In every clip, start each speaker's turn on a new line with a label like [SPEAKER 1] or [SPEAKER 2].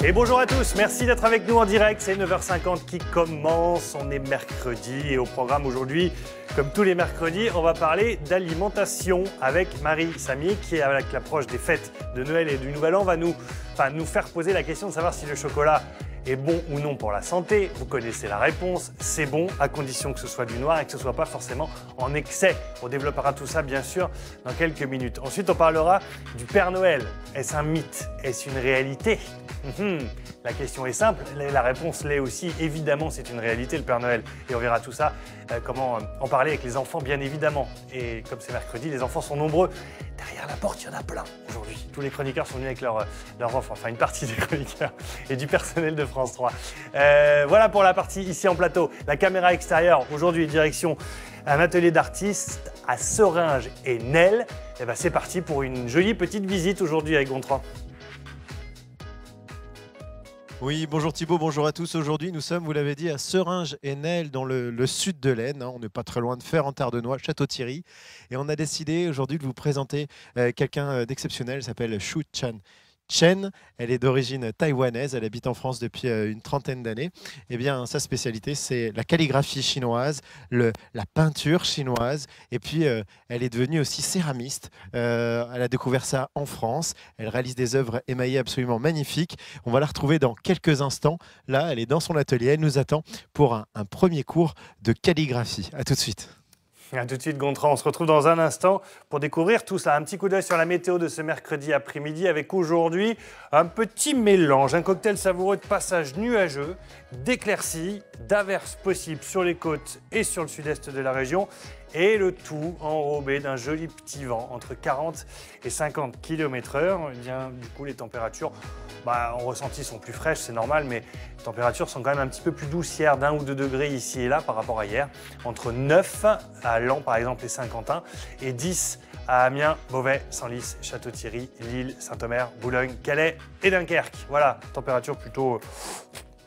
[SPEAKER 1] Et bonjour à tous, merci d'être avec nous en direct, c'est 9h50 qui commence, on est mercredi et au programme aujourd'hui, comme tous les mercredis, on va parler d'alimentation avec Marie Samy qui, avec l'approche des fêtes de Noël et du Nouvel An, va nous faire poser la question de savoir si le chocolat est bon ou non pour la santé. Vous connaissez la réponse, c'est bon à condition que ce soit du noir et que ce ne soit pas forcément en excès. On développera tout ça bien sûr dans quelques minutes. Ensuite, on parlera du Père Noël. Est-ce un mythe? Est-ce une réalité? La question est simple, la réponse l'est aussi. Évidemment, c'est une réalité, le Père Noël. Et on verra tout ça, comment en parler avec les enfants, bien évidemment. Et comme c'est mercredi, les enfants sont nombreux. Derrière la porte, il y en a plein aujourd'hui. Tous les chroniqueurs sont venus avec leurs enfants, enfin une partie des chroniqueurs et du personnel de France 3. Voilà pour la partie ici en plateau. La caméra extérieure, aujourd'hui, direction un atelier d'artistes à Seringes et Nesle. Et ben, c'est parti pour une jolie petite visite aujourd'hui avec Gontran.
[SPEAKER 2] Oui, bonjour Thibaut, bonjour à tous. Aujourd'hui, nous sommes, vous l'avez dit, à Seringes et Nesle, dans le sud de l'Aisne. On n'est pas très loin de Fer-en-Tardenois, Château-Thierry. Et on a décidé aujourd'hui de vous présenter quelqu'un d'exceptionnel. Elle s'appelle Shu Chan Chen. Elle est d'origine taïwanaise. Elle habite en France depuis une trentaine d'années. Eh bien, sa spécialité, c'est la calligraphie chinoise, la peinture chinoise. Et puis, elle est devenue aussi céramiste. Elle a découvert ça en France. Elle réalise des œuvres émaillées absolument magnifiques. On va la retrouver dans quelques instants. Là, elle est dans son atelier. Elle nous attend pour un premier cours de calligraphie. À tout de suite.
[SPEAKER 1] A tout de suite, Gontran. On se retrouve dans un instant pour découvrir tout ça. Un petit coup d'œil sur la météo de ce mercredi après-midi avec aujourd'hui un petit mélange, un cocktail savoureux de passages nuageux, d'éclaircies, d'averses possibles sur les côtes et sur le sud-est de la région. Et le tout enrobé d'un joli petit vent entre 40 et 50 km/h. Eh bien, du coup, les températures en ressenti sont plus fraîches, c'est normal, mais les températures sont quand même un petit peu plus doucières d'1 ou 2 degrés ici et là par rapport à hier. Entre 9 à Laon, par exemple, et Saint-Quentin, et 10 à Amiens, Beauvais, Senlis, Château-Thierry, Lille, Saint-Omer, Boulogne, Calais et Dunkerque. Voilà, température plutôt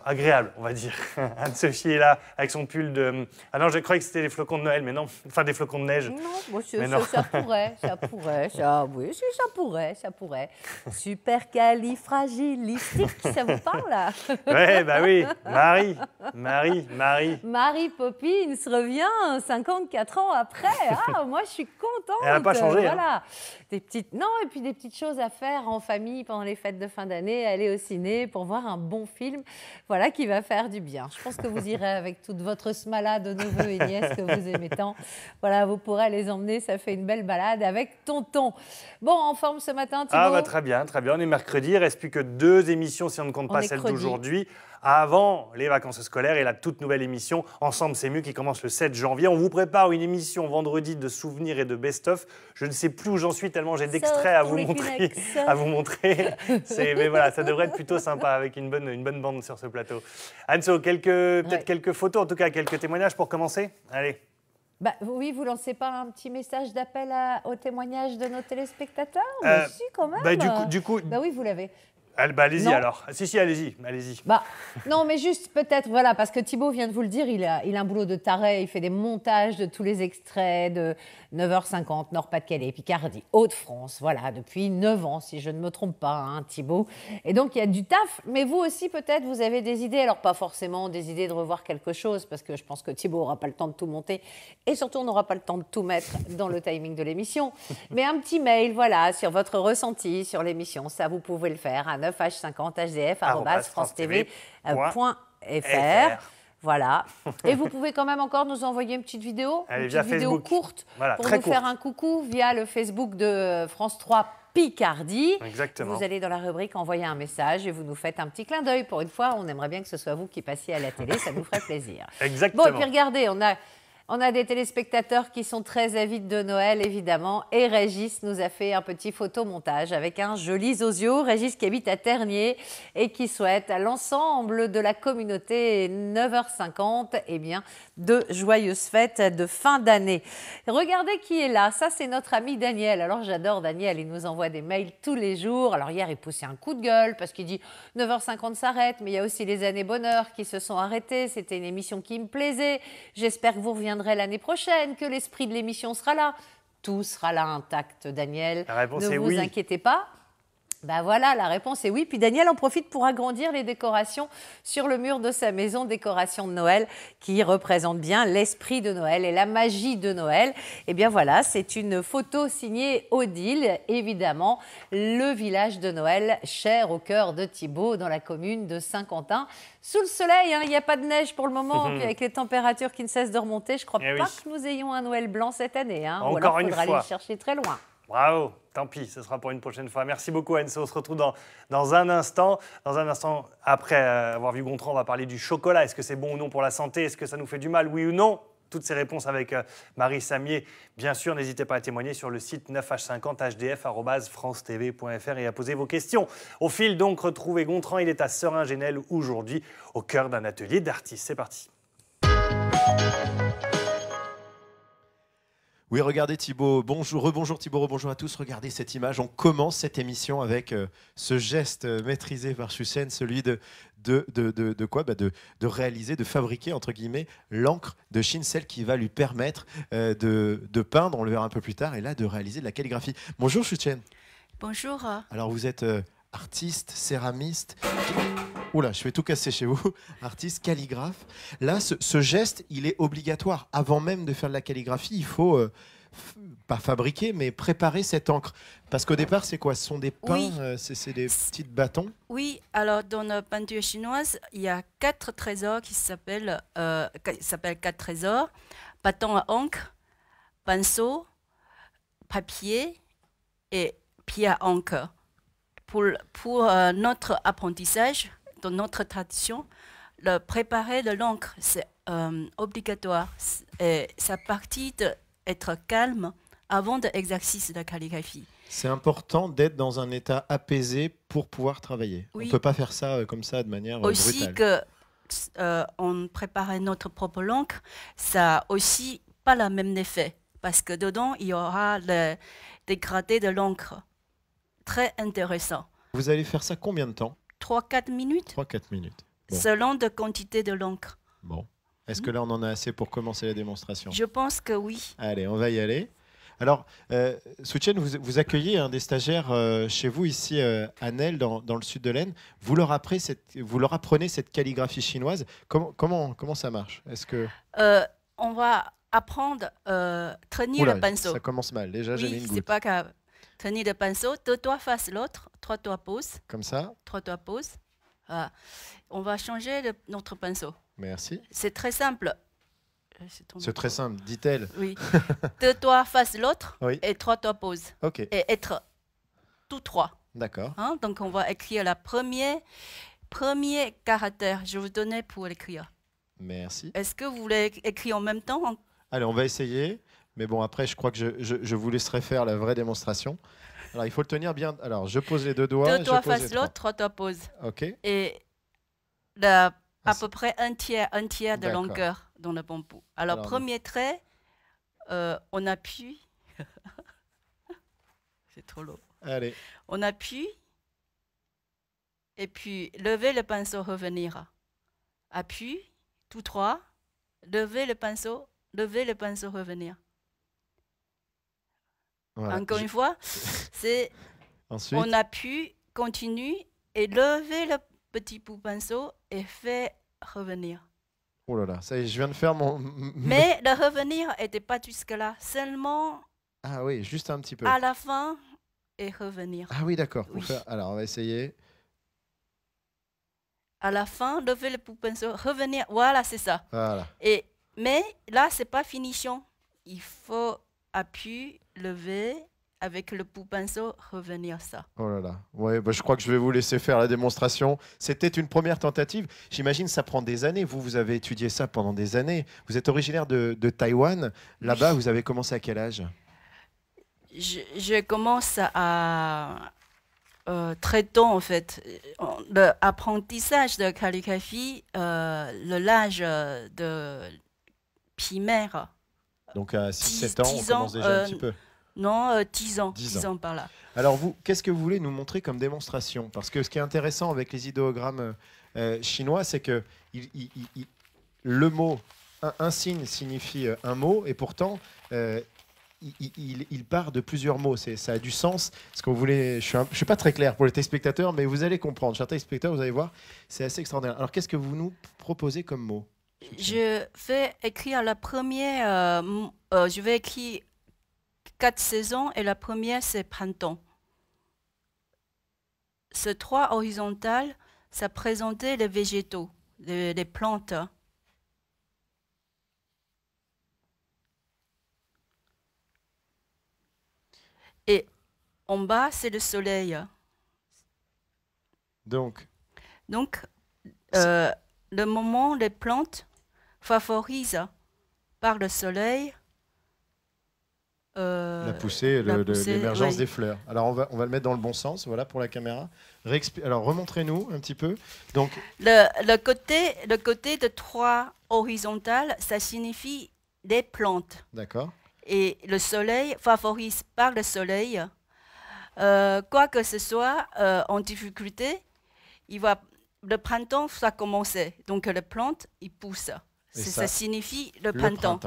[SPEAKER 1] agréable, on va dire. Anne-Sophie est là avec son pull de... Ah non, je croyais que c'était des flocons de Noël, mais non. Enfin, des flocons de neige.
[SPEAKER 3] Non, ça pourrait, ça pourrait. Supercalifragilistique, ça vous parle là?
[SPEAKER 1] Ouais, bah oui. Marie.
[SPEAKER 3] Mary Poppins revient 54 ans après. Ah, moi, je suis contente.
[SPEAKER 1] Elle n'a pas changé.
[SPEAKER 3] Voilà.
[SPEAKER 1] Hein.
[SPEAKER 3] Non, et puis des petites choses à faire en famille pendant les fêtes de fin d'année, aller au ciné pour voir un bon film. Voilà, qui va faire du bien. Je pense que vous irez avec toute votre smala de neveux et nièces que vous aimez tant. Voilà, vous pourrez les emmener, ça fait une belle balade avec tonton. Bon, en forme ce matin, Thibaut?
[SPEAKER 1] Ah bah très bien. On est mercredi, il ne reste plus que 2 émissions si on ne compte pas celle d'aujourd'hui. Avant les vacances scolaires et la toute nouvelle émission Ensemble c'est mieux qui commence le 7 janvier. On vous prépare une émission vendredi de souvenirs et de best-of. Je ne sais plus où j'en suis tellement j'ai d'extraits à vous montrer. Mais voilà, ça devrait être plutôt sympa avec une bonne bande sur ce plateau. Anso, peut-être quelques photos, en tout cas quelques témoignages pour commencer. Allez.
[SPEAKER 3] Oui, vous lancez pas un petit message d'appel au témoignage de nos téléspectateurs? Si, quand même.
[SPEAKER 1] Du coup.
[SPEAKER 3] Oui, vous l'avez.
[SPEAKER 1] Allez-y alors. Si, allez-y.
[SPEAKER 3] Non, mais juste peut-être, voilà, parce que Thibaut vient de vous le dire, il a un boulot de taré, il fait des montages de tous les extraits de 9h50, Nord-Pas-de-Calais, Picardie, Hauts-de-France, voilà, depuis 9 ans, si je ne me trompe pas, hein, Thibaut. Et donc, il y a du taf, mais vous aussi, peut-être, vous avez des idées, alors pas forcément des idées de revoir quelque chose, parce que je pense que Thibaut n'aura pas le temps de tout monter, et surtout, on n'aura pas le temps de tout mettre dans le timing de l'émission. Mais un petit mail, voilà, sur votre ressenti sur l'émission, ça, vous pouvez le faire à 9h50hdf@francetv.fr. Voilà. Et vous pouvez quand même encore nous envoyer une petite vidéo,
[SPEAKER 1] Allez,
[SPEAKER 3] une petite vidéo courte, voilà, pour nous faire un coucou via le Facebook de France 3 Picardie.
[SPEAKER 1] Exactement.
[SPEAKER 3] Vous allez dans la rubrique envoyer un message et vous nous faites un petit clin d'œil. Pour une fois, on aimerait bien que ce soit vous qui passiez à la télé, ça nous ferait plaisir.
[SPEAKER 1] Exactement.
[SPEAKER 3] Bon, et puis regardez, on a des téléspectateurs qui sont très avides de Noël, évidemment. Et Régis nous a fait un petit photomontage avec un joli zozio. Régis qui habite à Ternier et qui souhaite à l'ensemble de la communauté 9h50 de joyeuses fêtes de fin d'année. Regardez qui est là. Ça, c'est notre ami Daniel. Alors, j'adore Daniel. Il nous envoie des mails tous les jours. Alors, hier, il poussait un coup de gueule parce qu'il dit 9h50 s'arrête. Mais il y a aussi les années bonheur qui se sont arrêtées. C'était une émission qui me plaisait. J'espère que vous reviendrez l'année prochaine, que l'esprit de l'émission sera là. Tout sera là intact, Daniel.
[SPEAKER 1] La réponse
[SPEAKER 3] ne
[SPEAKER 1] est
[SPEAKER 3] vous
[SPEAKER 1] oui.
[SPEAKER 3] inquiétez pas. Ben voilà, la réponse est oui. Puis Daniel en profite pour agrandir les décorations sur le mur de sa maison, décoration de Noël qui représente bien l'esprit de Noël et la magie de Noël. Et bien voilà, c'est une photo signée Odile, évidemment, le village de Noël cher au cœur de Thibaut dans la commune de Saint-Quentin. Sous le soleil, il n'y a pas de neige pour le moment, puis avec les températures qui ne cessent de remonter, je ne crois pas que nous ayons un Noël blanc cette année. Ou alors il faudra aller le chercher très loin.
[SPEAKER 1] Bravo, tant pis, ce sera pour une prochaine fois. Merci beaucoup Anne, on se retrouve dans un instant. Dans un instant, après avoir vu Gontran, on va parler du chocolat. Est-ce que c'est bon ou non pour la santé? Est-ce que ça nous fait du mal, oui ou non? Toutes ces réponses avec Marie Samier. Bien sûr, n'hésitez pas à témoigner sur le site 9h50hdf@francetv.fr et à poser vos questions. Au fil donc, retrouvez Gontran, il est à Seurin-Genel aujourd'hui, au cœur d'un atelier d'artistes. C'est parti.
[SPEAKER 2] Oui, regardez Thibaut, rebonjour Thibaut, rebonjour à tous. Regardez cette image. On commence cette émission avec ce geste maîtrisé par Chusen, celui de quoi de réaliser, de fabriquer, entre guillemets, l'encre de Chine, celle qui va lui permettre de peindre, on le verra un peu plus tard, et là de réaliser de la calligraphie. Bonjour Chusen.
[SPEAKER 4] Bonjour.
[SPEAKER 2] Alors vous êtes artiste, céramiste. Oula, je vais tout casser chez vous. Artiste, calligraphe. Là, ce geste, il est obligatoire. Avant même de faire de la calligraphie, il faut pas fabriquer, mais préparer cette encre. Parce qu'au départ, c'est quoi? Ce sont des pains,
[SPEAKER 4] oui.
[SPEAKER 2] C'est des petits bâtons?
[SPEAKER 4] Oui, alors dans la peinture chinoise, il y a 4 trésors qui s'appellent 4 trésors. Bâton à encre, pinceau, papier et pierre à encre. Pour notre apprentissage, dans notre tradition, le préparer de l'encre, c'est obligatoire. Et ça partie d'être calme avant l'exercice de calligraphie.
[SPEAKER 2] C'est important d'être dans un état apaisé pour pouvoir travailler.
[SPEAKER 4] Oui.
[SPEAKER 2] On ne peut pas faire ça comme ça de manière
[SPEAKER 4] aussi
[SPEAKER 2] brutale.
[SPEAKER 4] On préparait notre propre encre, ça n'a aussi pas le même effet. Parce que dedans, il y aura le dégradé de l'encre. Très intéressant.
[SPEAKER 2] Vous allez faire ça combien de temps?
[SPEAKER 4] 3-4 minutes.
[SPEAKER 2] 3-4 minutes. Bon.
[SPEAKER 4] Selon la quantité de l'encre.
[SPEAKER 2] Bon. Est-ce que là, on en a assez pour commencer la démonstration?
[SPEAKER 4] Je pense que oui.
[SPEAKER 2] Allez, on va y aller. Alors, Soutien, vous accueillez des stagiaires chez vous ici à Nesle, dans le sud de l'Aisne. Vous leur apprenez cette calligraphie chinoise. Comment ça marche? Est-ce que
[SPEAKER 4] on va apprendre à tenir le pinceau.
[SPEAKER 2] Ça commence mal. Déjà, j'ai mis une goutte.
[SPEAKER 4] C'est pas grave. Tenir le pinceau, 2 doigts face l'autre, 3 doigts pause.
[SPEAKER 2] Comme ça.
[SPEAKER 4] 3 doigts pause. Voilà. On va changer notre pinceau.
[SPEAKER 2] Merci.
[SPEAKER 4] C'est très simple.
[SPEAKER 2] C'est très simple, dit-elle.
[SPEAKER 4] Oui. 2 doigts face l'autre et 3 doigts pause.
[SPEAKER 2] Ok.
[SPEAKER 4] Et être tous 3.
[SPEAKER 2] D'accord.
[SPEAKER 4] Hein? Donc on va écrire le premier caractère. Je vais vous donner pour l'écrire.
[SPEAKER 2] Merci.
[SPEAKER 4] Est-ce que vous voulez écrire en même temps?
[SPEAKER 2] Allez, on va essayer. Mais bon, après, je crois que je vous laisserai faire la vraie démonstration. Alors, il faut le tenir bien. Alors, je pose les 2 doigts.
[SPEAKER 4] 2 doigts face l'autre, 3 doigts pause.
[SPEAKER 2] OK.
[SPEAKER 4] Et à peu près un tiers de longueur dans le bambou. Alors premier trait, on appuie. C'est trop lourd.
[SPEAKER 2] Allez.
[SPEAKER 4] On appuie. Et puis, lever le pinceau, revenir. Appuie, tout droit. Lever le pinceau, revenir.
[SPEAKER 2] Voilà.
[SPEAKER 4] Encore une fois, c'est on appuie, continue et lever le petit bout pinceau et fait revenir.
[SPEAKER 2] Oh là là, ça y est, je viens de faire mon...
[SPEAKER 4] Mais le revenir n'était pas jusque-là, seulement...
[SPEAKER 2] Ah oui, juste un petit peu.
[SPEAKER 4] À la fin et revenir.
[SPEAKER 2] Ah oui, d'accord.
[SPEAKER 4] Oui.
[SPEAKER 2] Alors, on va essayer.
[SPEAKER 4] À la fin, lever le bout pinceau, revenir. Voilà, c'est ça.
[SPEAKER 2] Voilà.
[SPEAKER 4] Mais là, ce n'est pas finition. Il faut appuyer, lever, avec le bout pinceau, revenir ça.
[SPEAKER 2] Oh là là. Ouais, bah, je crois que je vais vous laisser faire la démonstration. C'était une première tentative. J'imagine que ça prend des années. Vous avez étudié ça pendant des années. Vous êtes originaire de Taïwan. Là-bas, vous avez commencé à quel âge?
[SPEAKER 4] Je commence à très tôt, en fait. L'apprentissage de calligraphie, l'âge de primaire.
[SPEAKER 2] Donc à 6-7 ans, on commence déjà un petit peu.
[SPEAKER 4] Non, 10 ans. 10 ans par là.
[SPEAKER 2] Alors vous, qu'est-ce que vous voulez nous montrer comme démonstration? Parce que ce qui est intéressant avec les idéogrammes chinois, c'est que le mot, un signe signifie un mot, et pourtant, il part de plusieurs mots. Ça a du sens. Ce qu'on voulait, je suis pas très clair pour les téléspectateurs, mais vous allez comprendre. Chers téléspectateurs, vous allez voir, c'est assez extraordinaire. Alors, qu'est-ce que vous nous proposez comme mot?
[SPEAKER 4] Je vais écrire la première. Je vais écrire 4 saisons et la première, c'est printemps. Ce 3 horizontal, ça présentait les végétaux, les plantes. Et en bas, c'est le soleil.
[SPEAKER 2] Donc,
[SPEAKER 4] le moment, les plantes favorisent par le soleil
[SPEAKER 2] la poussée, l'émergence des fleurs. Alors, on va le mettre dans le bon sens, voilà, pour la caméra. Alors, remontrez-nous un petit peu. Donc,
[SPEAKER 4] le côté de 3 horizontal, ça signifie des plantes.
[SPEAKER 2] D'accord.
[SPEAKER 4] Et le soleil favorise par le soleil. Quoi que ce soit en difficulté, le printemps va commencer. Donc, les plantes, ils poussent. Ça signifie le printemps.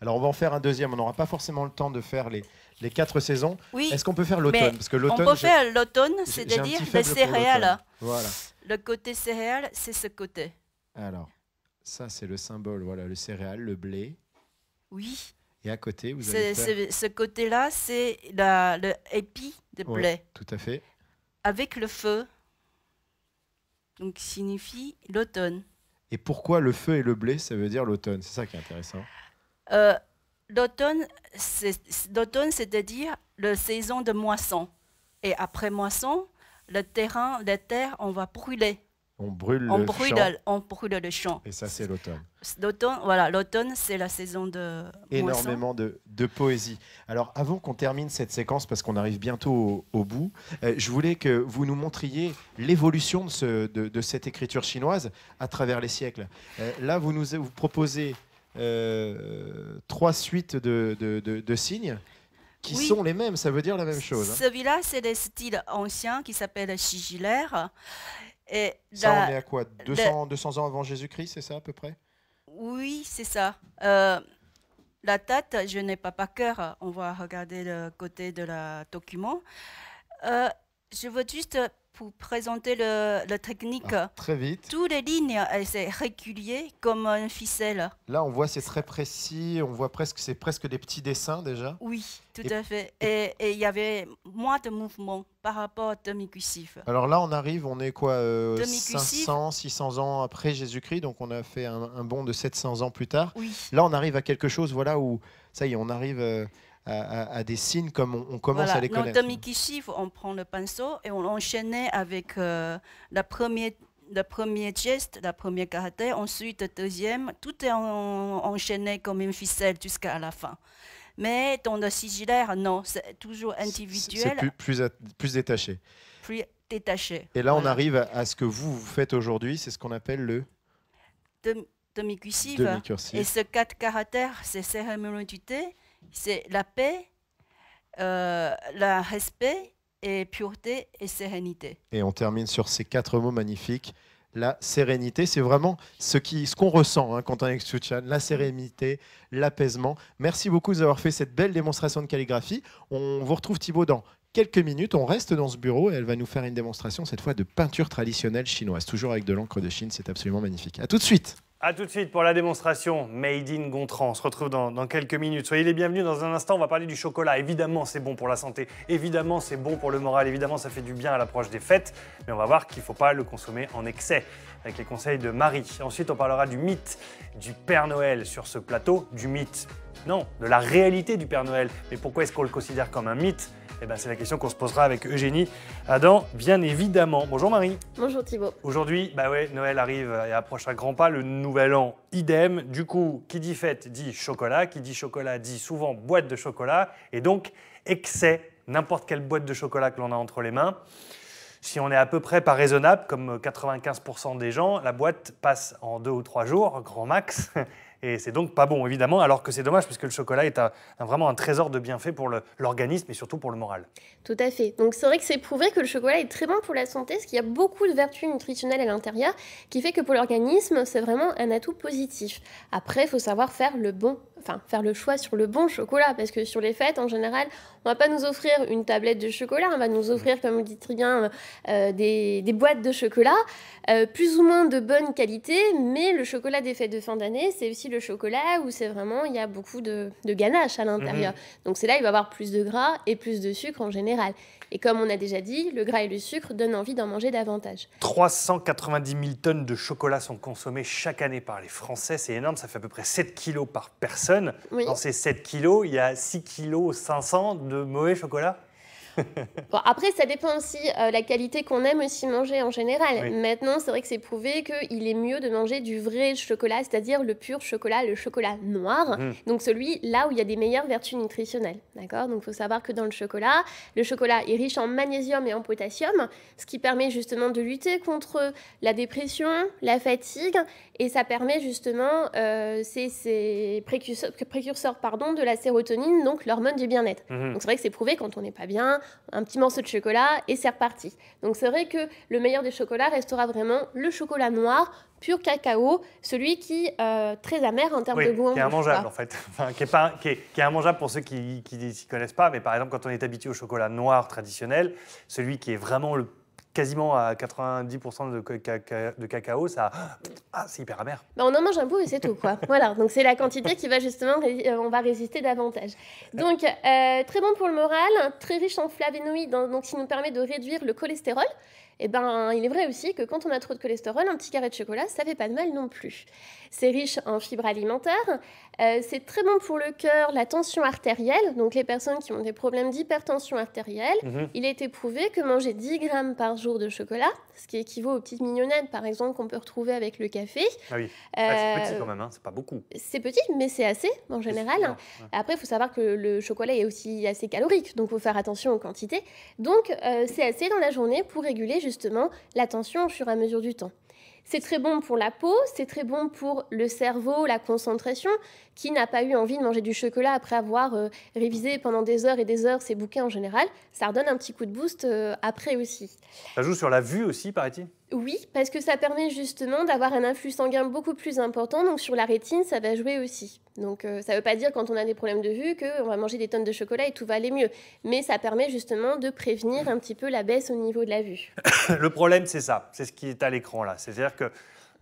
[SPEAKER 2] Alors, on va en faire un deuxième. On n'aura pas forcément le temps de faire les 4 saisons.
[SPEAKER 4] Oui,
[SPEAKER 2] est-ce qu'on peut faire l'automne? Parce que l'automne,
[SPEAKER 4] on peut faire l'automne, c'est-à-dire les céréales.
[SPEAKER 2] Voilà.
[SPEAKER 4] Le côté céréales, c'est ce côté.
[SPEAKER 2] Alors, ça, c'est le symbole. Voilà, le céréal, le blé.
[SPEAKER 4] Oui.
[SPEAKER 2] Et à côté, vous allez faire...
[SPEAKER 4] Ce côté-là, c'est le épi de blé.
[SPEAKER 2] Ouais, tout à fait.
[SPEAKER 4] Avec le feu. Donc, signifie l'automne.
[SPEAKER 2] Et pourquoi le feu et le blé, ça veut dire l'automne? C'est ça qui est intéressant.
[SPEAKER 4] L'automne, c'est-à-dire la saison de moisson. Et après moisson, la terre, on va brûler.
[SPEAKER 2] On brûle le champ.
[SPEAKER 4] Et
[SPEAKER 2] ça, c'est l'automne.
[SPEAKER 4] L'automne, c'est la saison de
[SPEAKER 2] énormément de poésie. Alors, avant qu'on termine cette séquence, parce qu'on arrive bientôt au bout, je voulais que vous nous montriez l'évolution de cette écriture chinoise à travers les siècles. Là, vous proposez 3 suites de signes qui sont les mêmes. Ça veut dire la même chose.
[SPEAKER 4] Celui-là, c'est le style ancien qui s'appelle sigillaire. Et
[SPEAKER 2] ça, on est à quoi, 200 ans avant Jésus-Christ, c'est ça à peu près?
[SPEAKER 4] Oui, c'est ça. La date, je n'ai pas par cœur. On va regarder le côté de la document. Je veux juste pour présenter la technique.
[SPEAKER 2] Très vite.
[SPEAKER 4] Toutes les lignes, c'est régulier comme une ficelle.
[SPEAKER 2] Là, on voit c'est très précis. On voit c'est presque des petits dessins déjà.
[SPEAKER 4] Oui, tout à fait. Et il y avait moins de mouvements par rapport à demi-cursif.
[SPEAKER 2] Alors là, on est quoi 500, 600 ans après Jésus-Christ. Donc on a fait un bond de 700 ans plus tard.
[SPEAKER 4] Oui.
[SPEAKER 2] Là, on arrive à quelque chose, voilà, où ça y est, on arrive à des signes comme on commence à les connaître.
[SPEAKER 4] Dans demi-cursif, on prend le pinceau et on enchaînait avec le premier geste, la première caractère, ensuite le deuxième. Tout est enchaîné comme une ficelle jusqu'à la fin. Mais dans le sigillaire, non, c'est toujours individuel.
[SPEAKER 2] C'est plus détaché.
[SPEAKER 4] Plus détaché.
[SPEAKER 2] Et là, on arrive à ce que vous faites aujourd'hui, c'est ce qu'on appelle le
[SPEAKER 4] demi-cursif.
[SPEAKER 2] Demi-cursif.
[SPEAKER 4] Et ce 4 caractères, c'est cérémonialité, c'est la paix, le respect, et pureté et sérénité.
[SPEAKER 2] Et on termine sur ces 4 mots magnifiques. La sérénité, c'est vraiment ce qu'on ressent quand on est avec Xuechan, la sérénité, l'apaisement. Merci beaucoup d'avoir fait cette belle démonstration de calligraphie. On vous retrouve Thibaut dans quelques minutes. On reste dans ce bureau et elle va nous faire une démonstration, cette fois de peinture traditionnelle chinoise, toujours avec de l'encre de Chine. C'est absolument magnifique. À tout de suite.
[SPEAKER 1] A tout de suite pour la démonstration Made in Gontran. On se retrouve dans quelques minutes. Soyez les bienvenus. Dans un instant, on va parler du chocolat. Évidemment, c'est bon pour la santé. Évidemment, c'est bon pour le moral. Évidemment, ça fait du bien à l'approche des fêtes. Mais on va voir qu'il ne faut pas le consommer en excès, avec les conseils de Marie. Ensuite, on parlera du mythe du Père Noël sur ce plateau. Du mythe, non, de la réalité du Père Noël. Mais pourquoi est-ce qu'on le considère comme un mythe ? Eh ben, c'est la question qu'on se posera avec Eugénie Adam, bien évidemment. Bonjour Marie.
[SPEAKER 5] Bonjour Thibaut.
[SPEAKER 1] Aujourd'hui, Noël arrive et approche à grands pas, le nouvel an idem. Du coup, qui dit fête dit chocolat, qui dit chocolat dit souvent boîte de chocolat et donc excès, n'importe quelle boîte de chocolat que l'on a entre les mains. Si on est à peu près pas raisonnable, comme 95% des gens, la boîte passe en 2 ou 3 jours, grand max. Et c'est donc pas bon, évidemment, alors que c'est dommage, puisque le chocolat est vraiment un trésor de bienfaits pour l'organisme et surtout pour le moral.
[SPEAKER 5] Tout à fait. Donc c'est vrai que c'est prouvé que le chocolat est très bon pour la santé, parce qu'il y a beaucoup de vertus nutritionnelles à l'intérieur, qui fait que pour l'organisme, c'est vraiment un atout positif. Après, il faut savoir faire le bon faire le choix sur le bon chocolat, parce que sur les fêtes, en général, on va pas nous offrir une tablette de chocolat, on va nous offrir, comme vous dites très bien, des boîtes de chocolat, plus ou moins de bonne qualité, mais le chocolat des fêtes de fin d'année, c'est aussi le chocolat où c'est vraiment, il y a beaucoup de ganache à l'intérieur. Donc c'est là, il va y avoir plus de gras et plus de sucre en général. Et comme on a déjà dit, le gras et le sucre donnent envie d'en manger davantage.
[SPEAKER 1] 390 000 tonnes de chocolat sont consommées chaque année par les Français. C'est énorme, ça fait à peu près 7 kilos par personne.
[SPEAKER 5] Oui.
[SPEAKER 1] Dans ces 7 kilos, il y a 6 kilos 500 de mauvais chocolat.
[SPEAKER 5] Bon, après, ça dépend aussi la qualité qu'on aime aussi manger en général.
[SPEAKER 1] Oui.
[SPEAKER 5] Maintenant, c'est vrai que c'est prouvé qu'il est mieux de manger du vrai chocolat, c'est-à-dire le pur chocolat, le chocolat noir. Donc celui là où il y a des meilleures vertus nutritionnelles. D'accord ? Donc il faut savoir que dans le chocolat est riche en magnésium et en potassium, ce qui permet justement de lutter contre la dépression, la fatigue, et ça permet justement ces précurseurs de la sérotonine, donc l'hormone du bien-être. Donc c'est vrai que c'est prouvé quand on n'est pas bien, un petit morceau de chocolat et c'est reparti. Donc c'est vrai que le meilleur des chocolats restera vraiment le chocolat noir, pur cacao, celui qui est très amer en termes de goût.
[SPEAKER 1] Qui est immangeable en fait. Enfin, qui est immangeable pour ceux qui ne s'y connaissent pas, mais par exemple quand on est habitué au chocolat noir traditionnel, celui qui est vraiment quasiment à 90% de cacao, c'est hyper amer.
[SPEAKER 5] On en mange un bout et c'est tout, quoi. Voilà, donc c'est la quantité qui va justement, on va résister davantage. Donc, très bon pour le moral, très riche en flavonoïdes, donc qui nous permet de réduire le cholestérol. Eh ben, il est vrai aussi que quand on a trop de cholestérol, un petit carré de chocolat, ça fait pas de mal non plus. C'est riche en fibres alimentaires, c'est très bon pour le cœur, la tension artérielle, donc les personnes qui ont des problèmes d'hypertension artérielle. Il a été prouvé que manger 10 grammes par jour de chocolat, ce qui équivaut aux petites mignonnettes, par exemple, qu'on peut retrouver avec le café.
[SPEAKER 1] Ah oui, c'est petit quand même, hein, c'est pas beaucoup.
[SPEAKER 5] C'est petit, mais c'est assez en général. Ouais. Après, il faut savoir que le chocolat est aussi assez calorique, donc il faut faire attention aux quantités. Donc, c'est assez dans la journée pour réguler justement la tension au fur et à mesure du temps. C'est très bon pour la peau, c'est très bon pour le cerveau, la concentration. Qui n'a pas eu envie de manger du chocolat après avoir révisé pendant des heures et des heures ses bouquins en général? Ça redonne un petit coup de boost après aussi.
[SPEAKER 1] Ça joue sur la vue aussi, paraît-il?
[SPEAKER 5] Oui, parce que ça permet justement d'avoir un influx sanguin beaucoup plus important. Donc sur la rétine, ça va jouer aussi. Donc ça ne veut pas dire quand on a des problèmes de vue qu'on va manger des tonnes de chocolat et tout va aller mieux. Mais ça permet justement de prévenir un petit peu la baisse au niveau de la vue.
[SPEAKER 1] Le problème, c'est ça. C'est ce qui est à l'écran là. C'est-à-dire que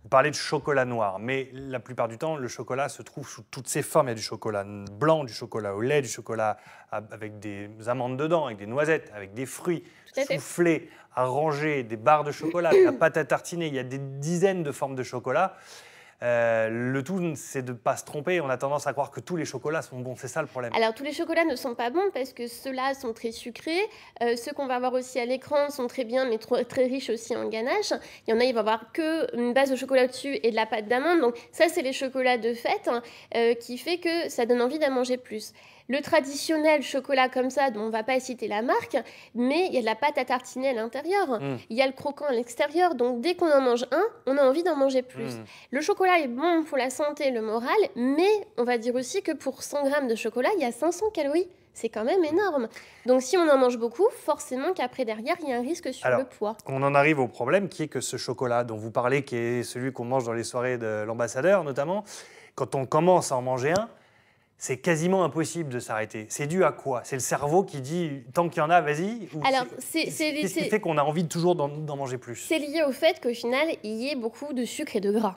[SPEAKER 1] vous parlez de chocolat noir, mais la plupart du temps, le chocolat se trouve sous toutes ses formes. Il y a du chocolat blanc, du chocolat au lait, du chocolat avec des amandes dedans, avec des noisettes, avec des fruits, soufflés, arrangés, des barres de chocolat, de la pâte à tartiner. Il y a des dizaines de formes de chocolat. Le tout, c'est de ne pas se tromper. On a tendance à croire que tous les chocolats sont bons. C'est ça le problème.
[SPEAKER 5] Alors, tous les chocolats ne sont pas bons parce que ceux-là sont très sucrés. Ceux qu'on va voir aussi à l'écran sont très bien, mais très riches aussi en ganache. Il y en a, il va y avoir qu'une base de chocolat dessus et de la pâte d'amande. Donc, ça, c'est les chocolats de fête qui fait que ça donne envie d'en manger plus. Le traditionnel chocolat comme ça, dont on ne va pas citer la marque, mais il y a de la pâte à tartiner à l'intérieur. Il y a le croquant à l'extérieur. Donc, dès qu'on en mange un, on a envie d'en manger plus. Le chocolat est bon pour la santé, le moral, mais on va dire aussi que pour 100 grammes de chocolat, il y a 500 calories. C'est quand même énorme. Donc, si on en mange beaucoup, forcément qu'après, derrière, il y a un risque sur le poids.
[SPEAKER 1] On en arrive au problème qui est que ce chocolat dont vous parlez, qui est celui qu'on mange dans les soirées de l'ambassadeur notamment, quand on commence à en manger un, c'est quasiment impossible de s'arrêter. C'est dû à quoi? C'est le cerveau qui dit « tant qu'il y en a, vas-y »
[SPEAKER 5] Alors,
[SPEAKER 1] qu'est-ce qui fait qu'on a envie toujours d'en manger plus?
[SPEAKER 5] C'est lié au fait qu'au final, il y ait beaucoup de sucre et de gras.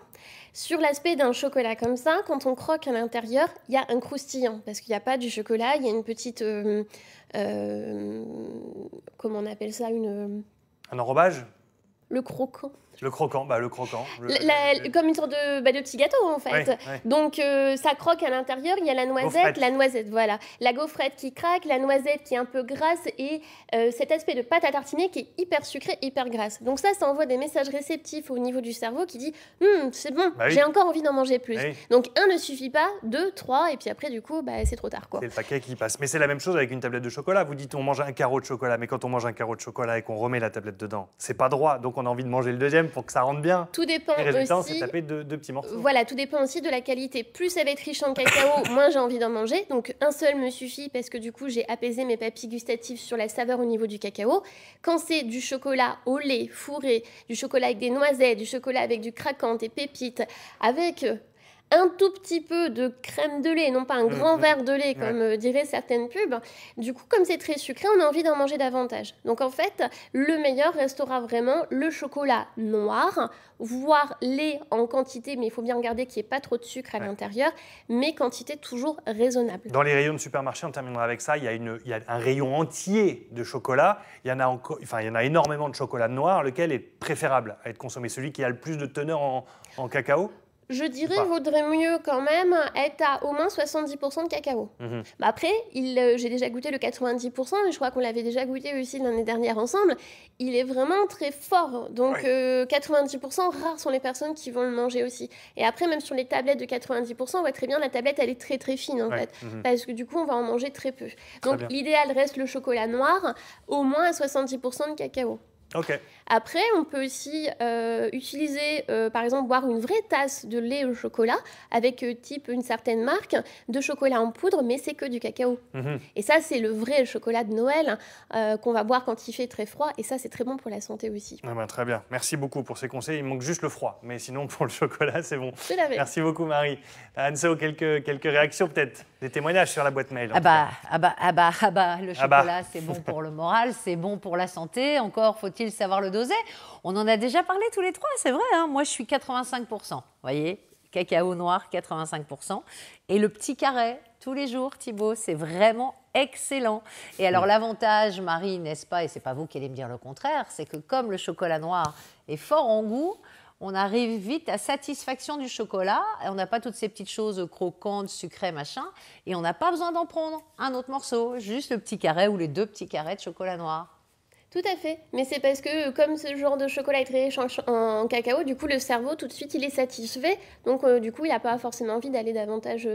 [SPEAKER 5] Sur l'aspect d'un chocolat comme ça, quand on croque à l'intérieur, il y a un croustillant. Parce qu'il n'y a pas du chocolat, il y a une petite... comment on appelle ça
[SPEAKER 1] Un enrobage?
[SPEAKER 5] Le croquant.
[SPEAKER 1] Le croquant, le croquant.
[SPEAKER 5] Comme une sorte de petit gâteau, en fait.
[SPEAKER 1] Ouais.
[SPEAKER 5] Donc, ça croque à l'intérieur, il y a la noisette, voilà. La gaufrette qui craque, la noisette qui est un peu grasse et cet aspect de pâte à tartiner qui est hyper sucré, hyper grasse. Donc ça envoie des messages réceptifs au niveau du cerveau qui dit « c'est bon, j'ai encore envie d'en manger plus ». Donc, 1 ne suffit pas, 2, 3, et puis après, du coup, c'est trop tard, quoi.
[SPEAKER 1] C'est le paquet qui passe. Mais c'est la même chose avec une tablette de chocolat. Vous dites on mange un carreau de chocolat, mais quand on mange un carreau de chocolat et qu'on remet la tablette dedans, c'est pas droit. Donc, on a envie de manger le deuxième pour que ça rentre bien.
[SPEAKER 5] Tout dépend
[SPEAKER 1] aussi. Le résultat,
[SPEAKER 5] aussi.
[SPEAKER 1] C'est taper deux petits morceaux.
[SPEAKER 5] Voilà, tout dépend aussi de la qualité. Plus ça va être riche en cacao, moins j'ai envie d'en manger. Donc un seul me suffit parce que du coup j'ai apaisé mes papilles gustatives sur la saveur au niveau du cacao. Quand c'est du chocolat au lait fourré, du chocolat avec des noisettes, du chocolat avec du craquant, des pépites, avec un tout petit peu de crème de lait, non pas un grand verre de lait comme diraient certaines pubs, du coup, comme c'est très sucré, on a envie d'en manger davantage. Donc en fait, le meilleur restera vraiment le chocolat noir, voire lait en quantité, mais il faut bien regarder qu'il n'y ait pas trop de sucre à l'intérieur, mais quantité toujours raisonnable.
[SPEAKER 1] Dans les rayons de supermarché, on terminera avec ça, il y a un rayon entier de chocolat. Il y en a énormément de chocolat noir. Lequel est préférable à être consommé? Celui qui a le plus de teneur en cacao?
[SPEAKER 5] Je dirais qu'il vaudrait mieux quand même être à au moins 70% de cacao. Après, j'ai déjà goûté le 90%, et je crois qu'on l'avait déjà goûté aussi l'année dernière ensemble. Il est vraiment très fort. Donc 90%, rares sont les personnes qui vont le manger aussi. Et après, même sur les tablettes de 90%, on voit très bien la tablette, elle est très très fine en fait. Parce que du coup, on va en manger très peu. Donc l'idéal reste le chocolat noir, au moins à 70% de cacao. Après, on peut aussi utiliser, par exemple, boire une vraie tasse de lait au chocolat avec type une certaine marque de chocolat en poudre, mais c'est que du cacao. Et ça, c'est le vrai chocolat de Noël qu'on va boire quand il fait très froid. Et ça, c'est très bon pour la santé aussi.
[SPEAKER 1] Très bien. Merci beaucoup pour ces conseils. Il manque juste le froid. Mais sinon, pour le chocolat, c'est bon. Merci beaucoup, Marie. Anso, quelques réactions peut-être? Des témoignages sur la boîte mail.
[SPEAKER 3] Le chocolat, c'est bon pour le moral, c'est bon pour la santé. Encore faut-il savoir le doser. On en a déjà parlé tous les trois, c'est vrai. Moi, je suis 85%. Vous voyez, cacao noir, 85%. Et le petit carré, tous les jours, Thibaut, c'est vraiment excellent. Et alors, l'avantage, Marie, n'est-ce pas, et c'est pas vous qui allez me dire le contraire, c'est que comme le chocolat noir est fort en goût, on arrive vite à satisfaction du chocolat, et on n'a pas toutes ces petites choses croquantes, sucrées, machin, et on n'a pas besoin d'en prendre un autre morceau, juste le petit carré ou les 2 petits carrés de chocolat noir.
[SPEAKER 5] Tout à fait, mais c'est parce que comme ce genre de chocolat est très riche en cacao, du coup le cerveau tout de suite il est satisfait, donc du coup il n'a pas forcément envie d'aller davantage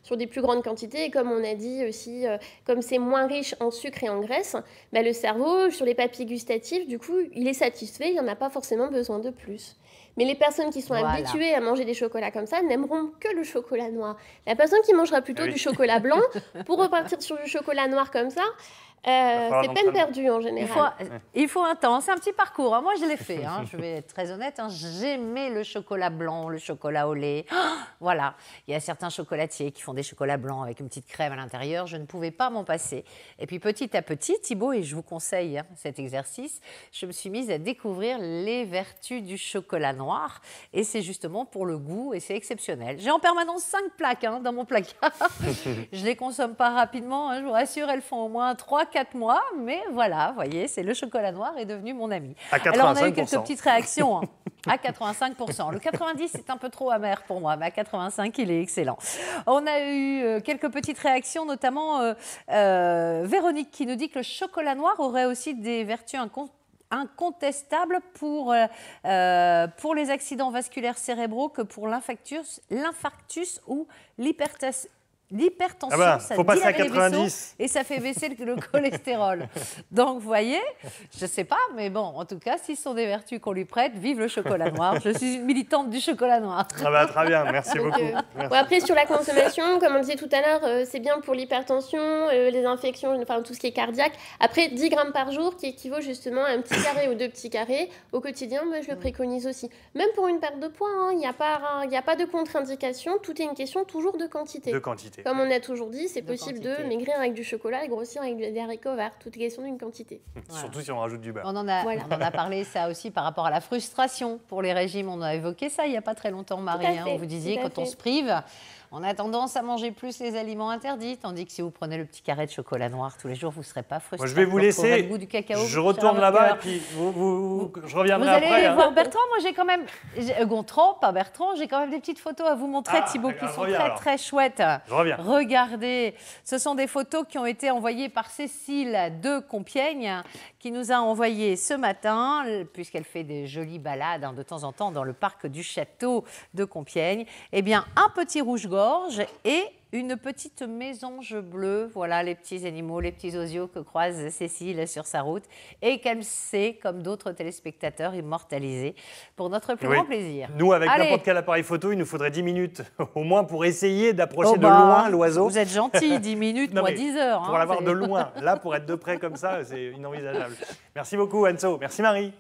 [SPEAKER 5] sur des plus grandes quantités, et comme on a dit aussi, comme c'est moins riche en sucre et en graisse, le cerveau sur les papilles gustatives, du coup il est satisfait, il n'en a pas forcément besoin de plus. Mais les personnes qui sont habituées à manger des chocolats comme ça n'aimeront que le chocolat noir. La personne qui mangera plutôt du chocolat blanc, pour repartir sur du chocolat noir comme ça, c'est peine perdue en général.
[SPEAKER 3] Il faut un temps, c'est un petit parcours. Moi, je l'ai fait, je vais être très honnête. J'aimais le chocolat blanc, le chocolat au lait. Voilà, il y a certains chocolatiers qui font des chocolats blancs avec une petite crème à l'intérieur. Je ne pouvais pas m'en passer. Et puis petit à petit, Thibaut, et je vous conseille cet exercice, je me suis mise à découvrir les vertus du chocolat noir. Et c'est justement pour le goût, et c'est exceptionnel. J'ai en permanence 5 plaques dans mon placard. Je ne les consomme pas rapidement, je vous rassure, elles font au moins 3-4 mois, mais voilà, vous voyez, c'est le chocolat noir est devenu mon ami.
[SPEAKER 1] À 85%.
[SPEAKER 3] Alors, on a eu quelques petites réactions. À 85%. Le 90, c'est un peu trop amer pour moi, mais à 85, il est excellent. On a eu quelques petites réactions, notamment Véronique qui nous dit que le chocolat noir aurait aussi des vertus incontestables pour les accidents vasculaires cérébraux que pour l'infarctus ou l'hypertension. Ça
[SPEAKER 1] faut passer à
[SPEAKER 3] dilate les
[SPEAKER 1] 90
[SPEAKER 3] vaisseaux et ça fait baisser le cholestérol. Donc, vous voyez, je ne sais pas, mais bon, en tout cas, si ce sont des vertus qu'on lui prête, vive le chocolat noir. Je suis une militante du chocolat noir.
[SPEAKER 1] Très bien, merci beaucoup.
[SPEAKER 5] Merci. Après, sur la consommation, comme on disait tout à l'heure, c'est bien pour l'hypertension, les infections, enfin tout ce qui est cardiaque. Après, 10 grammes par jour, qui équivaut justement à un petit carré ou 2 petits carrés au quotidien, moi, je le préconise aussi. Même pour une perte de poids, il n'y a pas de contre-indication. Tout est une question toujours de quantité. Comme on a toujours dit, c'est possible de maigrir avec du chocolat et grossir avec des haricots verts. Tout est question d'une quantité.
[SPEAKER 1] Surtout si on rajoute du beurre.
[SPEAKER 3] On en a parlé ça aussi par rapport à la frustration pour les régimes. On a évoqué ça il n'y a pas très longtemps, Marie. Vous disiez quand on se prive, on a tendance à manger plus les aliments interdits, tandis que si vous prenez le petit carré de chocolat noir tous les jours, vous ne serez pas frustré.
[SPEAKER 1] Moi, je vais vous laisser.
[SPEAKER 3] Le goût du cacao,
[SPEAKER 1] je retourne là-bas et puis je reviendrai après.
[SPEAKER 3] Vous allez voir Bertrand. Moi, j'ai quand même... Gontran, pas Bertrand. J'ai quand même des petites photos à vous montrer, Thibaut, qui sont très chouettes.
[SPEAKER 1] Je reviens.
[SPEAKER 3] Regardez. Ce sont des photos qui ont été envoyées par Cécile de Compiègne, qui nous a envoyé ce matin, puisqu'elle fait des jolies balades de temps en temps dans le parc du château de Compiègne. Eh bien, un petit rouge-gorge et une petite mésange bleue. Voilà les petits animaux, les petits osios que croise Cécile sur sa route et qu'elle sait, comme d'autres téléspectateurs, immortaliser pour notre plus grand plaisir.
[SPEAKER 1] Nous, avec n'importe quel appareil photo, il nous faudrait 10 minutes au moins pour essayer d'approcher de loin l'oiseau.
[SPEAKER 3] Vous êtes gentil, 10 minutes, moi 10 heures.
[SPEAKER 1] Pour l'avoir de loin. Là, pour être de près comme ça, c'est inenvisageable. Merci beaucoup, Anso. Merci, Marie.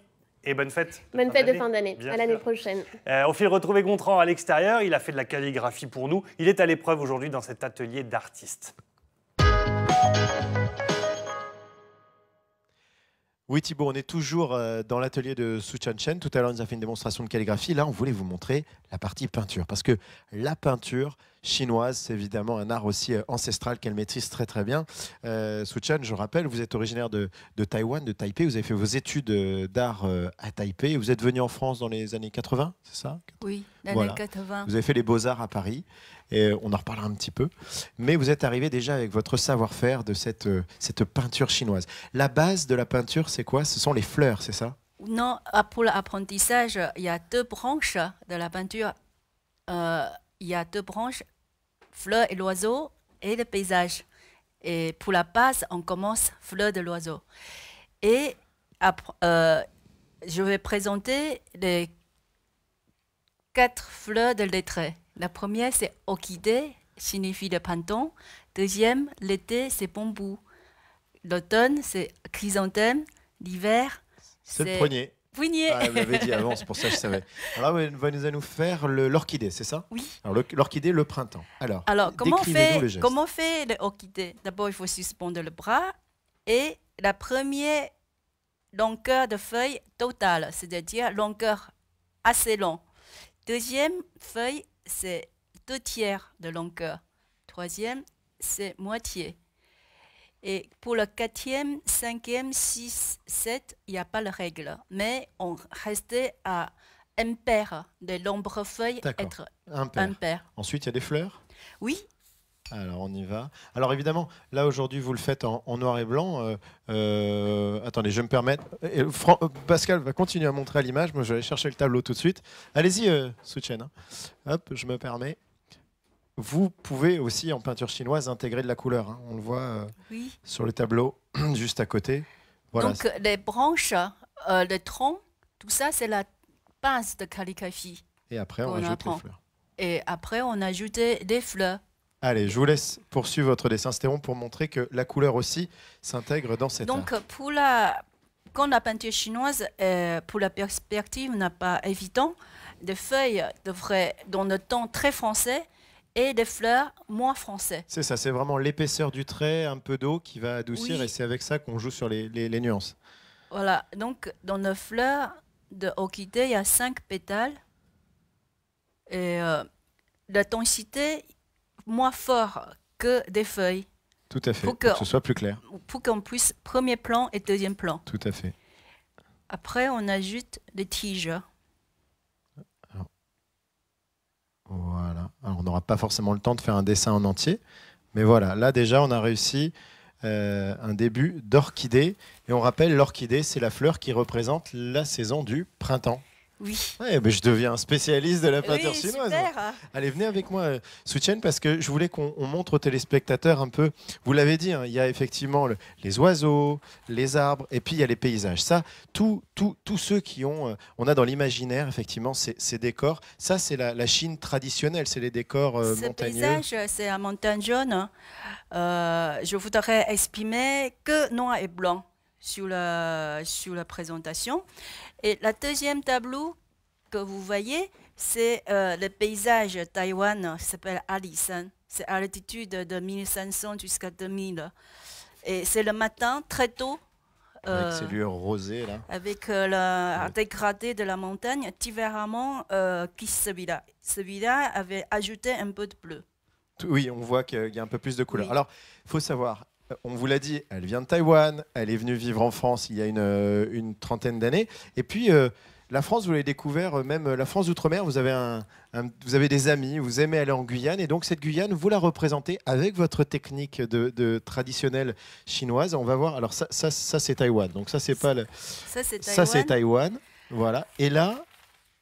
[SPEAKER 1] Et bonne fête.
[SPEAKER 5] Bonne fête de fin d'année.
[SPEAKER 1] Bien
[SPEAKER 5] À l'année
[SPEAKER 1] sûr.
[SPEAKER 5] prochaine.
[SPEAKER 1] On file retrouver Gontran à l'extérieur. Il a fait de la calligraphie pour nous. Il est à l'épreuve aujourd'hui dans cet atelier d'artiste.
[SPEAKER 2] Oui Thibaut, on est toujours dans l'atelier de Su Chan-chen. Tout à l'heure, il nous a fait une démonstration de calligraphie. Là, on voulait vous montrer la partie peinture. Parce que la peinture chinoise, c'est évidemment un art aussi ancestral qu'elle maîtrise très très bien. Su Chan, je rappelle, vous êtes originaire de Taïwan, de Taipei. Vous avez fait vos études d'art à Taipei. Vous êtes venu en France dans les années 80, c'est ça?
[SPEAKER 4] Oui, l'année
[SPEAKER 2] Voilà.
[SPEAKER 4] 80.
[SPEAKER 2] Vous avez fait les Beaux-Arts à Paris. Et on en reparlera un petit peu. Mais vous êtes arrivé déjà avec votre savoir-faire de cette peinture chinoise. La base de la peinture, c'est quoi? Ce sont les fleurs, c'est ça?
[SPEAKER 4] Non, pour l'apprentissage, il y a deux branches de la peinture. Il y a deux branches, fleurs et l'oiseau et le paysage. Et pour la base, on commence fleurs de l'oiseau. Et je vais présenter les 4 fleurs de lettrés. La première, c'est orchidée, signifie le printemps. Deuxième, l'été, c'est bambou. L'automne, c'est chrysanthème. L'hiver,
[SPEAKER 2] C'est le premier.
[SPEAKER 4] prunier.
[SPEAKER 2] Ah, vous l'avez dit avant, c'est pour ça que je savais. Alors là, vous allez nous faire l'orchidée, c'est ça?
[SPEAKER 4] Oui.
[SPEAKER 2] Alors l'orchidée, le printemps. Alors
[SPEAKER 4] comment
[SPEAKER 2] décrivez-nous le geste.
[SPEAKER 4] on fait l'orchidée? D'abord, il faut suspendre le bras et la première longueur de feuille totale, c'est-à-dire longueur assez longue. Deuxième feuille, c'est 2/3 de longueur. Troisième, c'est moitié. Et pour le 4e, 5e, 6, 7, il n'y a pas de règle. Mais on restait à un paire de l'ombre feuille
[SPEAKER 2] D'accord.
[SPEAKER 4] être
[SPEAKER 2] Un paire.
[SPEAKER 4] un paire.
[SPEAKER 2] Ensuite, il y a des fleurs.
[SPEAKER 4] Oui,
[SPEAKER 2] Alors, on y va. Alors, évidemment, là, aujourd'hui, vous le faites en noir et blanc. Attendez, je vais me permettre. Pascal va continuer à montrer à l'image. Moi, je vais aller chercher le tableau tout de suite. Allez-y, Su Chen. Hop, je me permets. Vous pouvez aussi, en peinture chinoise, intégrer de la couleur. Hein. On le voit
[SPEAKER 4] oui.
[SPEAKER 2] sur le tableau, juste à côté. Voilà.
[SPEAKER 4] Donc, les branches, le tronc, tout ça, c'est la base de calligraphie.
[SPEAKER 2] Et après, on
[SPEAKER 4] qu'on
[SPEAKER 2] ajoute
[SPEAKER 4] apprend.
[SPEAKER 2] les fleurs.
[SPEAKER 4] Et après, on ajoutait des fleurs.
[SPEAKER 2] Allez, je vous laisse poursuivre votre dessin. C'était bon pour montrer que la couleur aussi s'intègre dans cet
[SPEAKER 4] Donc,
[SPEAKER 2] art.
[SPEAKER 4] quand la peinture chinoise, pour la perspective, n'est pas évident, les feuilles devraient, dans le ton très français, et des fleurs moins français.
[SPEAKER 2] C'est ça, c'est vraiment l'épaisseur du trait, un peu d'eau qui va adoucir,
[SPEAKER 4] Oui.
[SPEAKER 2] et c'est avec ça qu'on joue sur les nuances.
[SPEAKER 4] Voilà, donc dans les fleurs de orchidée, il y a 5 pétales. Et la densité moins forte que des feuilles,
[SPEAKER 2] Tout à fait,
[SPEAKER 4] Faut
[SPEAKER 2] pour
[SPEAKER 4] que-
[SPEAKER 2] que ce soit plus clair.
[SPEAKER 4] pour qu'on puisse premier plan et deuxième plan.
[SPEAKER 2] Tout à fait.
[SPEAKER 4] Après, on ajoute des tiges.
[SPEAKER 2] Voilà. Alors, on n'aura pas forcément le temps de faire un dessin en entier, mais voilà, là déjà, on a réussi un début d'orchidée. Et on rappelle, l'orchidée, c'est la fleur qui représente la saison du printemps.
[SPEAKER 4] Oui.
[SPEAKER 2] Ouais, mais je deviens un spécialiste de la peinture
[SPEAKER 4] Oui,
[SPEAKER 2] chinoise.
[SPEAKER 4] super.
[SPEAKER 2] Allez, venez avec moi, Su Chen, parce que je voulais qu'on montre aux téléspectateurs un peu. Vous l'avez dit, hein, il y a effectivement les oiseaux, les arbres, et puis il y a les paysages. Ça, tous ceux qui ont, on a dans l'imaginaire effectivement ces décors. Ça, c'est la Chine traditionnelle, c'est les décors
[SPEAKER 4] Ce
[SPEAKER 2] montagneux.
[SPEAKER 4] paysage, c'est un montagne jaune. Je voudrais exprimer que noir et blanc sur la présentation. Et le deuxième tableau que vous voyez, c'est le paysage Taïwan, qui s'appelle Alishan. C'est à l'altitude de 1500 jusqu'à 2000. Et c'est le matin, très tôt,
[SPEAKER 2] Avec ces lueurs rosées là.
[SPEAKER 4] avec le dégradé de la montagne, différemment qui celui-là. Celui-là avait ajouté un peu de bleu.
[SPEAKER 2] Oui, on voit qu'il y a un peu plus de couleurs.
[SPEAKER 4] Oui.
[SPEAKER 2] Alors, il faut savoir, on vous l'a dit, elle vient de Taïwan, elle est venue vivre en France il y a une trentaine d'années. Et puis, la France, vous l'avez découvert, même la France d'outre-mer, vous avez des amis, vous aimez aller en Guyane. Et donc, cette Guyane, vous la représentez avec votre technique de traditionnelle chinoise. On va voir. Alors, ça c'est Taïwan. Donc, ça, c'est pas le...
[SPEAKER 4] Ça, c'est
[SPEAKER 2] Ça, c'est
[SPEAKER 4] Taïwan.
[SPEAKER 2] Taïwan. Voilà. Et là,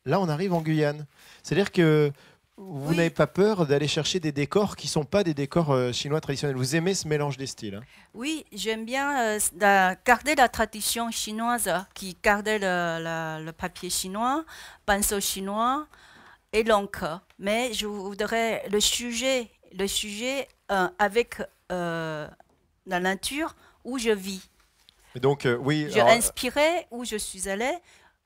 [SPEAKER 2] on arrive en Guyane. C'est-à-dire que vous
[SPEAKER 4] Oui.
[SPEAKER 2] n'avez pas peur d'aller chercher des décors qui ne sont pas des décors chinois traditionnels. Vous aimez ce mélange des styles. Hein.
[SPEAKER 4] Oui, j'aime bien garder la tradition chinoise qui gardait le papier chinois, pinceau chinois et l'encre. Mais je voudrais le sujet avec la nature où je vis.
[SPEAKER 2] Et donc, oui.
[SPEAKER 4] J'ai
[SPEAKER 2] alors,
[SPEAKER 4] inspiré où je suis allée,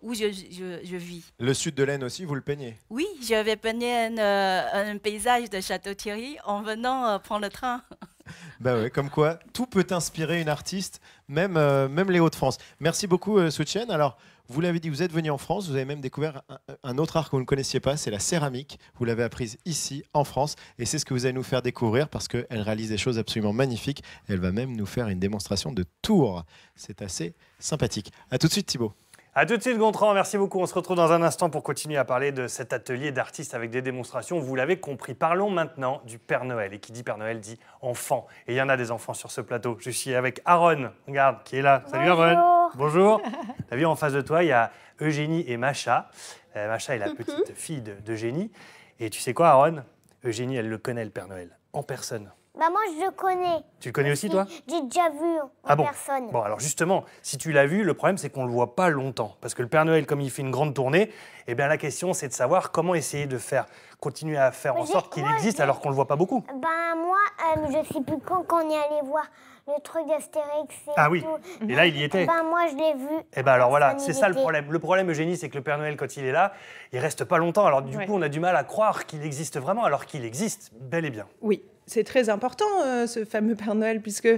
[SPEAKER 4] où je vis.
[SPEAKER 2] Le sud de l'Aisne aussi, vous le peignez?
[SPEAKER 4] Oui, j'avais peigné un paysage de Château-Thierry en venant prendre le train.
[SPEAKER 2] Bah ouais, comme quoi, tout peut inspirer une artiste, même les Hauts-de-France. Merci beaucoup, Soutienne. Alors, vous l'avez dit, vous êtes venu en France, vous avez même découvert un autre art que vous ne connaissiez pas, c'est la céramique. Vous l'avez apprise ici, en France, et c'est ce que vous allez nous faire découvrir parce qu'elle réalise des choses absolument magnifiques. Elle va même nous faire une démonstration de tour. C'est assez sympathique. À tout de suite, Thibaut.
[SPEAKER 1] A tout de suite, Gontran, merci beaucoup. On se retrouve dans un instant pour continuer à parler de cet atelier d'artistes avec des démonstrations. Vous l'avez compris, parlons maintenant du Père Noël. Et qui dit Père Noël dit enfant. Et il y en a des enfants sur ce plateau. Je suis avec Aaron, regarde, qui est là. Salut Aaron. Bonjour. T'as vu, en face de toi, il y a Eugénie et Macha. Macha est la petite fille d'Eugénie. Et tu sais quoi, Aaron? Eugénie, elle le connaît, le Père Noël, en personne.
[SPEAKER 5] Bah moi je le connais.
[SPEAKER 1] Tu le connais aussi, toi?
[SPEAKER 5] J'ai déjà vu en personne.
[SPEAKER 1] Bon, alors justement, si tu l'as vu, le problème c'est qu'on ne le voit pas longtemps. Parce que le Père Noël, comme il fait une grande tournée, eh bien la question c'est de savoir comment essayer de continuer à faire en sorte qu'il existe alors qu'on ne le voit pas beaucoup.
[SPEAKER 5] Ben moi, je sais plus quand on est allé voir le truc d'Astérix.
[SPEAKER 1] Ah oui, et là il y était.
[SPEAKER 5] Ben moi je l'ai vu.
[SPEAKER 1] Eh ben alors voilà, c'est ça le problème. Le problème, Eugénie, c'est que le Père Noël, quand il est là, il reste pas longtemps. Alors du coup, on a du mal à croire qu'il existe vraiment, alors qu'il existe bel et bien.
[SPEAKER 6] Oui. C'est très important, ce fameux Père Noël, puisque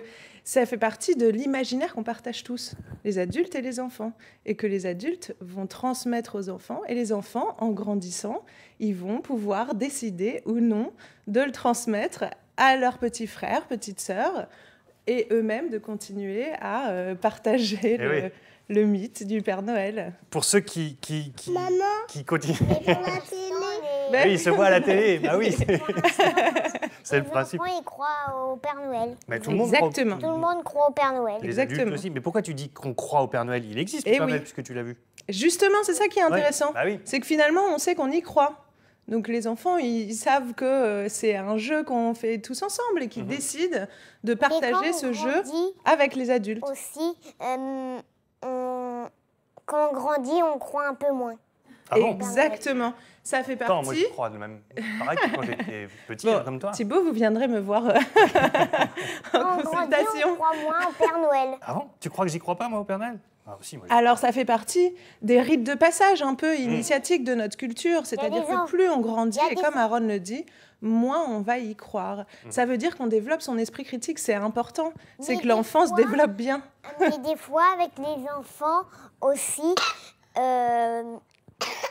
[SPEAKER 6] ça fait partie de l'imaginaire qu'on partage tous, les adultes et les enfants, et que les adultes vont transmettre aux enfants, et les enfants, en grandissant, ils vont pouvoir décider ou non de le transmettre à leurs petits frères, petites sœurs, et eux-mêmes de continuer à partager le mythe du Père Noël.
[SPEAKER 1] Pour ceux qui continuent.
[SPEAKER 5] Mais
[SPEAKER 1] oui, il se voit à la télé. Bah oui, c'est le principe.
[SPEAKER 5] Les enfants, ils croient au Père Noël.
[SPEAKER 1] Mais tout le monde
[SPEAKER 6] Exactement.
[SPEAKER 5] Tout le monde croit au Père Noël.
[SPEAKER 1] Les adultes aussi. Mais pourquoi tu dis qu'on croit au Père Noël? Il existe, le Père Noël, puisque tu l'as vu.
[SPEAKER 6] Justement, c'est ça qui est intéressant.
[SPEAKER 1] Bah oui.
[SPEAKER 6] C'est que finalement, on sait qu'on y croit. Donc les enfants, ils savent que c'est un jeu qu'on fait tous ensemble et qu'ils décident de partager ce jeu avec les adultes.
[SPEAKER 5] Aussi, quand on grandit, on croit un peu moins.
[SPEAKER 1] Ah bon?
[SPEAKER 6] Exactement. Ça fait partie...
[SPEAKER 1] Attends, moi je crois de même. Pareil que quand j'étais petit, comme toi.
[SPEAKER 6] Thibaut, vous viendrez me voir en consultation.
[SPEAKER 5] On croit moins au Père Noël.
[SPEAKER 1] Ah bon? Tu crois que j'y crois pas, moi, au Père Noël? Ah, si, moi,
[SPEAKER 6] alors, ça fait partie des rites de passage un peu initiatiques de notre culture. C'est-à-dire que plus on grandit, et comme Aaron le dit, moins on va y croire. Ça veut dire qu'on développe son esprit critique, c'est important. C'est que l'enfant se développe bien.
[SPEAKER 5] Mais des fois, avec les enfants aussi...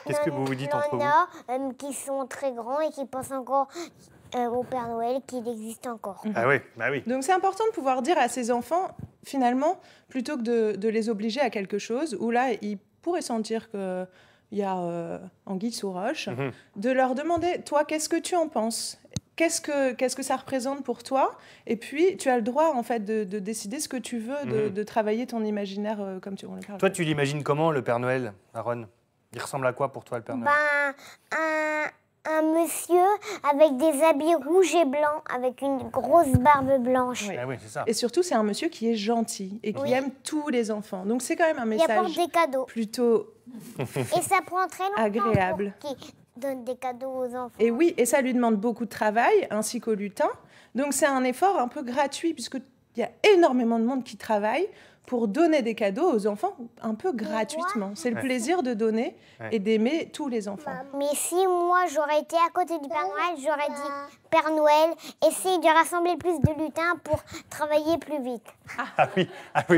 [SPEAKER 1] qu'est-ce que vous vous dites entre vous?
[SPEAKER 5] Il y en a qui sont très grands et qui pensent encore au Père Noël, qu'il existe encore.
[SPEAKER 1] Ah oui, bah oui.
[SPEAKER 6] Donc c'est important de pouvoir dire à ses enfants, finalement, plutôt que de les obliger à quelque chose, où là, ils pourraient sentir qu'il y a anguille sous roche, de leur demander, toi, qu'est-ce que tu en penses? Qu'est-ce que ça représente pour toi? Et puis, tu as le droit, en fait, de décider ce que tu veux, de travailler ton imaginaire comme tu en parles.
[SPEAKER 1] Toi, tu l'imagines comment, le Père Noël, Aaron? Il ressemble à quoi pour toi, le Père Noël?
[SPEAKER 5] Un monsieur avec des habits rouges et blancs, avec une grosse barbe blanche.
[SPEAKER 1] Ah oui, c'est ça.
[SPEAKER 6] Et surtout, c'est un monsieur qui est gentil et qui aime tous les enfants. Donc, c'est quand même un
[SPEAKER 5] Il apporte
[SPEAKER 6] message
[SPEAKER 5] des cadeaux.
[SPEAKER 6] plutôt
[SPEAKER 5] Et ça prend très longtemps
[SPEAKER 6] agréable.
[SPEAKER 5] pour qu'il donne des cadeaux aux enfants.
[SPEAKER 6] Et oui, et ça lui demande beaucoup de travail, ainsi qu'au lutin. Donc, c'est un effort un peu gratuit, puisqu'il y a énormément de monde qui travaille pour donner des cadeaux aux enfants un peu gratuitement. C'est le plaisir de donner et d'aimer tous les enfants.
[SPEAKER 5] Mais si moi j'aurais été à côté du Père Noël, j'aurais dit Père Noël, essaye de rassembler plus de lutins pour travailler plus vite.
[SPEAKER 1] Ah oui,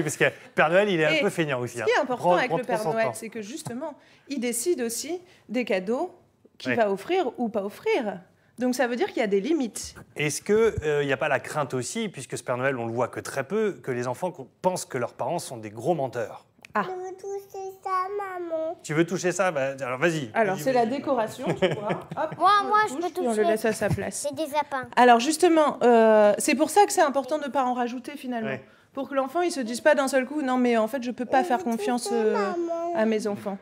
[SPEAKER 1] parce que Père Noël, il est un peu feignant aussi.
[SPEAKER 6] Ce qui est important avec le Père Noël, c'est que justement, il décide aussi des cadeaux qu'il va offrir ou pas offrir. Donc ça veut dire qu'il y a des limites.
[SPEAKER 1] Est-ce qu'il n'y a pas la crainte aussi, puisque ce Père Noël, on le voit que très peu, que les enfants pensent que leurs parents sont des gros menteurs?
[SPEAKER 5] Je veux toucher ça, maman.
[SPEAKER 1] Tu veux toucher ça? Alors vas-y.
[SPEAKER 6] Alors c'est la décoration, tu vois. Hop,
[SPEAKER 5] moi je peux toucher.
[SPEAKER 6] On le laisse à sa place.
[SPEAKER 5] C'est des sapins.
[SPEAKER 6] Alors justement, c'est pour ça que c'est important de ne pas en rajouter finalement.
[SPEAKER 1] Ouais.
[SPEAKER 6] Pour que l'enfant, il ne se dise pas d'un seul coup, non mais en fait, je ne peux pas faire confiance à mes enfants.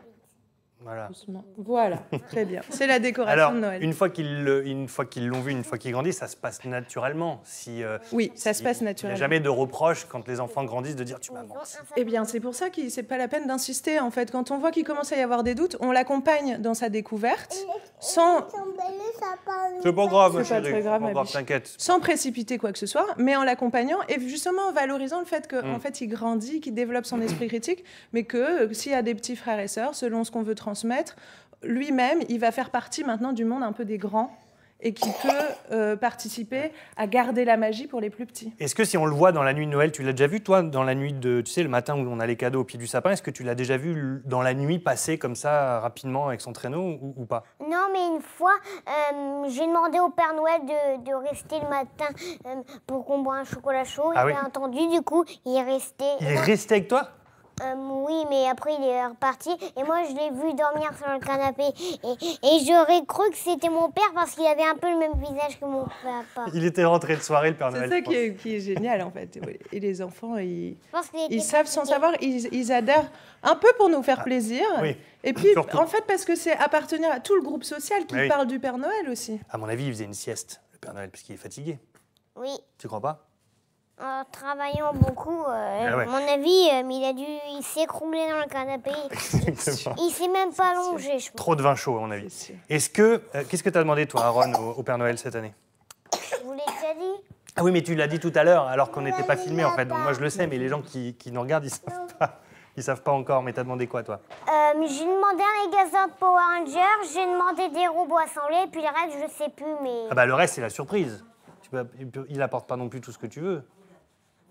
[SPEAKER 1] Voilà.
[SPEAKER 6] Doucement. Voilà, très bien. C'est la décoration
[SPEAKER 1] Alors,
[SPEAKER 6] de Noël.
[SPEAKER 1] une fois qu'ils l'ont vu, une fois qu'ils grandissent, ça se passe naturellement.
[SPEAKER 6] Oui, ça se passe
[SPEAKER 1] Il n'y a
[SPEAKER 6] naturellement.
[SPEAKER 1] jamais de reproche quand les enfants grandissent de dire tu m'as menti.
[SPEAKER 6] Eh bien, c'est pour ça que c'est pas la peine d'insister. En fait, quand on voit qu'il commence à y avoir des doutes, on l'accompagne dans sa découverte, sans
[SPEAKER 1] C'est pas grave, ma
[SPEAKER 6] C'est pas
[SPEAKER 1] chérie.
[SPEAKER 6] très grave,
[SPEAKER 1] C'est pas
[SPEAKER 6] ma
[SPEAKER 1] grave,
[SPEAKER 6] biche.
[SPEAKER 1] t'inquiète.
[SPEAKER 6] sans précipiter quoi que ce soit, mais en l'accompagnant et justement en valorisant le fait qu'en fait, il grandit, qu'il développe son esprit critique, mais que s'il y a des petits frères et sœurs, selon ce qu'on veut transmettre, lui-même, il va faire partie maintenant du monde un peu des grands et qui peut participer à garder la magie pour les plus petits.
[SPEAKER 1] Est-ce que si on le voit dans la nuit de Noël, tu l'as déjà vu toi dans la nuit de, tu sais, le matin où on a les cadeaux au pied du sapin, est-ce que tu l'as déjà vu dans la nuit passer comme ça rapidement avec son traîneau ou pas?
[SPEAKER 7] Non, mais une fois, j'ai demandé au Père Noël de rester le matin pour qu'on boit un chocolat chaud.
[SPEAKER 1] Ah
[SPEAKER 7] Et
[SPEAKER 1] oui.
[SPEAKER 7] bien entendu, du coup, il est resté.
[SPEAKER 1] Il est resté avec toi?
[SPEAKER 7] Oui, mais après, il est reparti. Et moi, je l'ai vu dormir sur le canapé. Et j'aurais cru que c'était mon père parce qu'il avait un peu le même visage que mon papa.
[SPEAKER 1] Il était rentré de soirée, le Père
[SPEAKER 6] C'est
[SPEAKER 1] Noël.
[SPEAKER 6] ça
[SPEAKER 1] je pense.
[SPEAKER 6] qui est génial en fait. Et les enfants,
[SPEAKER 7] Je pense qu'il était
[SPEAKER 6] ils savent sans
[SPEAKER 7] fatigué.
[SPEAKER 6] savoir, ils adhèrent un peu pour nous faire plaisir.
[SPEAKER 1] oui,
[SPEAKER 6] Et puis,
[SPEAKER 1] surtout.
[SPEAKER 6] en fait, parce que c'est appartenir à tout le groupe social qui
[SPEAKER 1] Oui.
[SPEAKER 6] parle du Père Noël aussi.
[SPEAKER 1] À mon avis, il faisait une sieste, le Père Noël, parce qu'il est fatigué.
[SPEAKER 7] Oui,
[SPEAKER 1] Tu crois pas?
[SPEAKER 7] en travaillant beaucoup,
[SPEAKER 1] Ah ouais.
[SPEAKER 7] à mon avis, il s'est écroulé dans le canapé.
[SPEAKER 1] Exactement.
[SPEAKER 7] Il s'est même pas allongé, je pense.
[SPEAKER 1] Trop de vin chaud, à mon avis.
[SPEAKER 6] C'est sûr.
[SPEAKER 1] Est-ce que, qu'est-ce que tu as demandé, toi, Aaron, au Père Noël cette année?
[SPEAKER 7] Je vous l'ai déjà dit.
[SPEAKER 1] Ah oui, mais tu l'as dit tout à l'heure, alors qu'on n'était pas filmé, en fait. Donc moi, je le sais, mais les gens qui nous regardent, ils savent pas. Ils savent pas encore, mais t'as demandé quoi, toi?
[SPEAKER 7] J'ai demandé un magasin de Power Rangers, j'ai demandé des robots assemblés, puis le reste, je sais plus, mais...
[SPEAKER 1] Ah bah, le reste, c'est la surprise. Il apporte pas non plus tout ce que tu veux.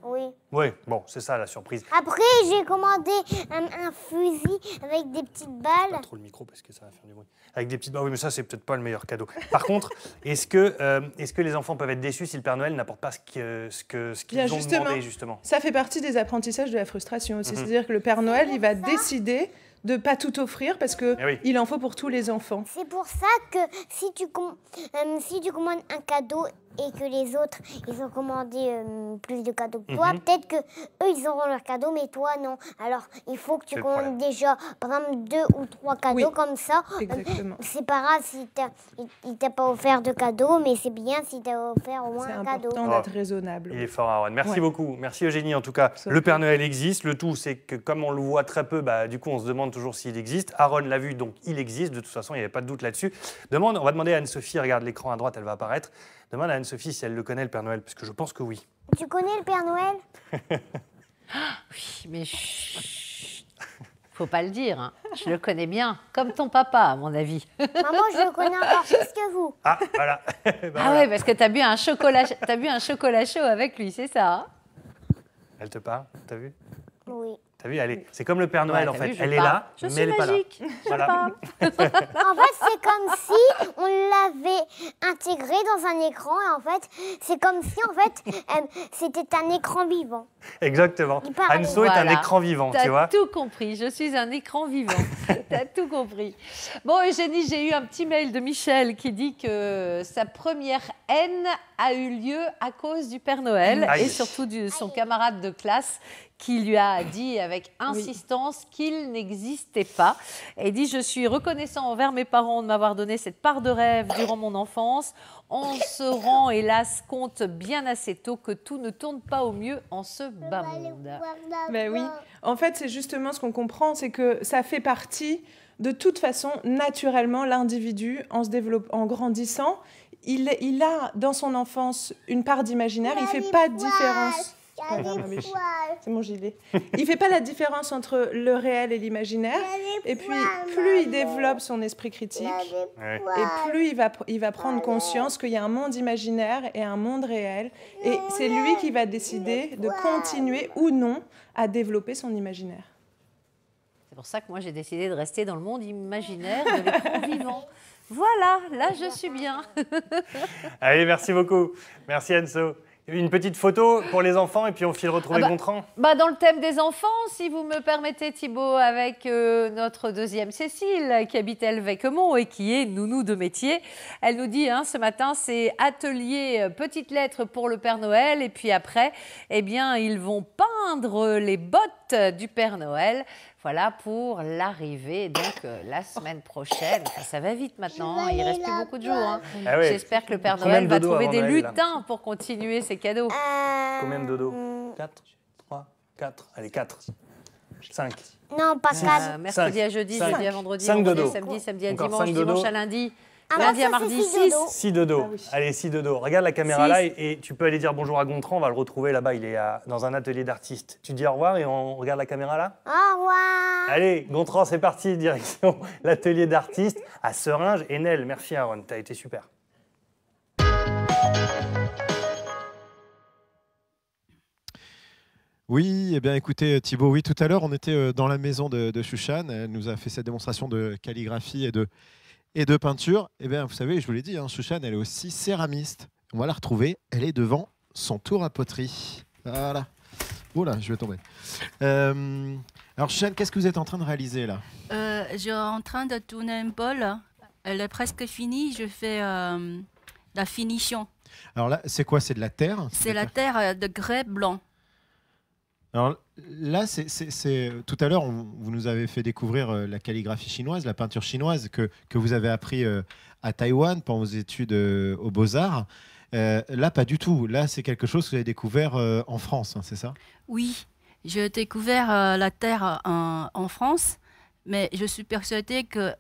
[SPEAKER 7] Oui.
[SPEAKER 1] Oui, bon, c'est ça, la surprise.
[SPEAKER 7] Après, j'ai commandé un fusil avec des petites
[SPEAKER 1] Pas
[SPEAKER 7] balles.
[SPEAKER 1] trop le micro, parce que ça va faire du bruit. Avec des petites... Ah oui, mais ça, c'est peut-être pas le meilleur cadeau. Par contre, est-ce que les enfants peuvent être déçus si le Père Noël n'apporte pas ce qu'ils
[SPEAKER 6] Bien,
[SPEAKER 1] ont
[SPEAKER 6] justement.
[SPEAKER 1] demandé, justement?
[SPEAKER 6] Ça fait partie des apprentissages de la frustration aussi. C'est-à-dire que le Père Noël, il va décider de pas tout offrir parce que
[SPEAKER 1] Eh oui.
[SPEAKER 6] il en faut pour tous les enfants.
[SPEAKER 7] C'est pour ça que si tu commandes un cadeau et que les autres, ils ont commandé plus de cadeaux que toi, peut-être que eux, ils auront leur cadeau, mais toi, non. Alors, il faut que tu
[SPEAKER 1] C'est le
[SPEAKER 7] commandes déjà, par exemple, 2 ou 3 cadeaux
[SPEAKER 6] Oui.
[SPEAKER 7] comme ça.
[SPEAKER 6] Exactement.
[SPEAKER 7] C'est pas grave si il t'a pas offert de cadeau, mais c'est bien si t'as offert au moins
[SPEAKER 6] C'est
[SPEAKER 7] un cadeau.
[SPEAKER 6] important
[SPEAKER 1] Oh.
[SPEAKER 6] d'être raisonnable.
[SPEAKER 1] Il est fort, Aaron. Merci
[SPEAKER 6] Ouais.
[SPEAKER 1] beaucoup. Merci, Eugénie, en tout cas.
[SPEAKER 6] Ça
[SPEAKER 1] Le
[SPEAKER 6] fait.
[SPEAKER 1] Père Noël existe. Le tout, c'est que comme on le voit très peu, bah, du coup, on se demande toujours s'il existe. Aaron l'a vu, donc il existe. De toute façon, il n'y avait pas de doute là-dessus. On va demander à Anne-Sophie, regarde l'écran à droite, elle va apparaître. Demande à Anne-Sophie si elle le connaît, le Père Noël, parce que je pense que oui.
[SPEAKER 7] Tu connais le Père Noël?
[SPEAKER 3] Oui, mais chut, faut pas le dire. Hein. Je le connais bien, comme ton papa, à mon avis.
[SPEAKER 7] Maman, je le connais encore plus que vous.
[SPEAKER 1] Ah, voilà. Ben
[SPEAKER 3] Ah
[SPEAKER 1] voilà.
[SPEAKER 3] ouais, parce que t'as bu un chocolat chaud avec lui, c'est ça hein?
[SPEAKER 1] Elle te parle, t'as vu?
[SPEAKER 7] Oui.
[SPEAKER 1] T'as vu, c'est comme le Père Noël,
[SPEAKER 3] Ouais,
[SPEAKER 1] en
[SPEAKER 3] t'as
[SPEAKER 1] fait.
[SPEAKER 3] vu, je
[SPEAKER 1] Elle est
[SPEAKER 3] parle.
[SPEAKER 1] là,
[SPEAKER 3] Je
[SPEAKER 1] mais
[SPEAKER 3] suis
[SPEAKER 1] elle n'est pas là.
[SPEAKER 3] magique. Je
[SPEAKER 1] Voilà.
[SPEAKER 3] parle.
[SPEAKER 7] En fait, c'est comme si on l'avait intégré dans un écran. Et en fait, c'est comme si, en fait, c'était un écran vivant.
[SPEAKER 1] Exactement.
[SPEAKER 7] Il parle.
[SPEAKER 1] Anne-So est un
[SPEAKER 3] Voilà.
[SPEAKER 1] écran vivant, tu vois.
[SPEAKER 3] T'as tout compris, je suis un écran vivant. T'as tout compris. Bon, Eugénie, j'ai eu un petit mail de Michel qui dit que sa première haine a eu lieu à cause du Père Noël
[SPEAKER 1] Aïe.
[SPEAKER 3] et surtout de son camarade de classe qui lui a dit avec insistance qu'il n'existait pas. Et dit « Je suis reconnaissant envers mes parents de m'avoir donné cette part de rêve durant mon enfance. On se rend hélas compte bien assez tôt que tout ne tourne pas au mieux en ce bas monde. »
[SPEAKER 6] Ben oui. En fait, c'est justement ce qu'on comprend, c'est que ça fait partie, de toute façon, naturellement, l'individu, en se développant, en grandissant, il a dans son enfance une part d'imaginaire, il ne fait pas de différence. C'est mon gilet. Il fait pas la différence entre le réel et l'imaginaire. Et puis, plus il développe son esprit critique,
[SPEAKER 1] Ouais.
[SPEAKER 6] et plus il va prendre conscience qu'il y a un monde imaginaire et un monde réel. Et c'est lui qui va décider de continuer ou non à développer son imaginaire.
[SPEAKER 3] C'est pour ça que moi j'ai décidé de rester dans le monde imaginaire de l'écran vivant. Voilà, là je suis bien.
[SPEAKER 1] Allez, merci beaucoup. Merci, Anne-So. Une petite photo pour les enfants et puis on file retrouver Gontran.
[SPEAKER 3] Bah, dans le thème des enfants, si vous me permettez Thibaut, avec notre deuxième Cécile qui habite Helvecquemont et qui est nounou de métier. Elle nous dit ce matin, c'est atelier petite lettre pour le Père Noël et puis après, eh bien, ils vont peindre les bottes du Père Noël. Voilà pour l'arrivée, donc la semaine prochaine. Enfin, ça va vite maintenant, il ne reste plus beaucoup de jours. Hein.
[SPEAKER 1] Ah oui.
[SPEAKER 3] J'espère que le Père
[SPEAKER 1] Combien
[SPEAKER 3] Noël
[SPEAKER 1] de
[SPEAKER 3] va
[SPEAKER 1] dodo
[SPEAKER 3] trouver
[SPEAKER 1] avant
[SPEAKER 3] des
[SPEAKER 1] Noël, là
[SPEAKER 3] lutins pour continuer ses cadeaux.
[SPEAKER 1] Combien de dodo? 4, 3, 4. Allez, 4. 5.
[SPEAKER 7] Non, pas 4.
[SPEAKER 3] Mercredi à jeudi,
[SPEAKER 1] Cinq.
[SPEAKER 3] jeudi à vendredi,
[SPEAKER 1] 5
[SPEAKER 3] vendredi à
[SPEAKER 1] dodo.
[SPEAKER 3] samedi, samedi à
[SPEAKER 1] Encore
[SPEAKER 3] dimanche,
[SPEAKER 1] 5 dodo.
[SPEAKER 3] dimanche à lundi,
[SPEAKER 7] Ah,
[SPEAKER 3] lundi
[SPEAKER 7] ça,
[SPEAKER 3] à mardi,
[SPEAKER 7] c'est
[SPEAKER 3] 6.
[SPEAKER 1] 6 dodo.
[SPEAKER 6] Ah oui.
[SPEAKER 1] Allez, 6 dodo. Regarde la caméra
[SPEAKER 3] Six.
[SPEAKER 1] là et tu peux aller dire bonjour à Gontran. On va le retrouver là-bas. Il est dans un atelier d'artiste. Tu dis au revoir et on regarde la caméra là.
[SPEAKER 7] Au revoir.
[SPEAKER 1] Allez, Gontran, c'est parti. Direction l'atelier d'artiste à Seringes et Nel. Merci Aaron, t'as été super.
[SPEAKER 2] Oui, eh bien écoutez Thibaut, oui, tout à l'heure on était dans la maison de Chouchane, elle nous a fait cette démonstration de calligraphie et de peinture. Eh bien vous savez, je vous l'ai dit, hein, Chouchane elle est aussi céramiste. On va la retrouver, elle est devant son tour à poterie. Voilà. Oh là, je vais tomber. Alors Chouchane, qu'est-ce que vous êtes en train de réaliser là?
[SPEAKER 4] Je suis en train de tourner un bol. Elle est presque finie. Je fais la finition.
[SPEAKER 2] Alors là, c'est quoi? C'est de la terre?
[SPEAKER 4] C'est la terre de grès blanc.
[SPEAKER 2] Alors là, tout à l'heure, vous nous avez fait découvrir la calligraphie chinoise, la peinture chinoise que vous avez appris à Taïwan pendant vos études aux Beaux-Arts. Là, pas du tout. Là, c'est quelque chose que vous avez découvert en France, hein, c'est ça?
[SPEAKER 4] Oui, j'ai découvert la terre en France, mais je suis persuadée que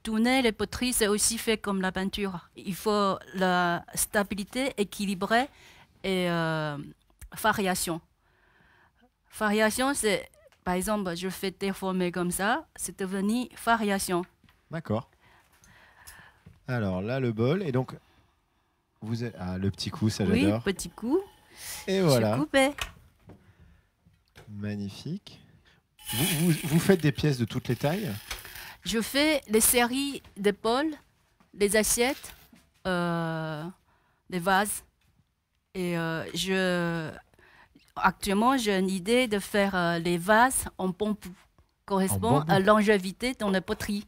[SPEAKER 4] tourner les poteries, c'est aussi fait comme la peinture. Il faut la stabilité équilibrée et variation. Variation, c'est, par exemple, je fais déformer comme ça, c'est devenu variation.
[SPEAKER 2] D'accord. Alors là, le bol. Et donc, vous êtes... Ah, le petit coup, ça
[SPEAKER 4] Oui,
[SPEAKER 2] j'adore.
[SPEAKER 4] petit coup.
[SPEAKER 2] Et voilà.
[SPEAKER 4] Je coupais.
[SPEAKER 2] Magnifique. Vous faites des pièces de toutes les tailles?
[SPEAKER 4] Je fais les séries d'épaules, des assiettes, des vases. Et actuellement, j'ai une idée de faire les vases en bambou, correspond à longévité dans la poterie.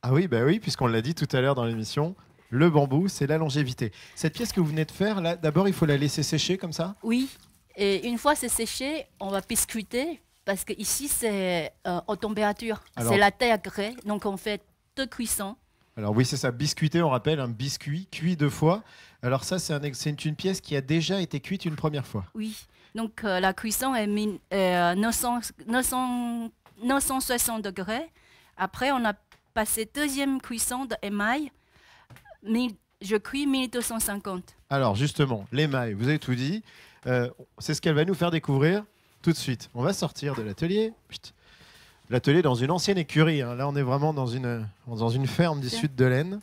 [SPEAKER 2] Ah oui, bah oui, puisqu'on l'a dit tout à l'heure dans l'émission, le bambou, c'est la longévité. Cette pièce que vous venez de faire, là, d'abord, il faut la laisser sécher comme ça?
[SPEAKER 4] Oui, et une fois c'est séché, on va biscuiter, parce que ici c'est en température.
[SPEAKER 2] Alors-
[SPEAKER 4] C'est la terre grès, donc on fait 2 cuissons.
[SPEAKER 2] Alors oui, c'est ça, biscuiter, on rappelle, un biscuit cuit 2 fois. Alors ça, c'est une pièce qui a déjà été cuite une première fois.
[SPEAKER 4] Oui, donc la cuisson est 960 degrés. Après, on a passé deuxième cuisson d'émail. Je cuis 1250.
[SPEAKER 2] Alors justement, l'émail, vous avez tout dit. C'est ce qu'elle va nous faire découvrir tout de suite. On va sortir de l'atelier. Chut. L'atelier dans une ancienne écurie, hein. Là, on est vraiment dans une ferme du sud de l'Aisne.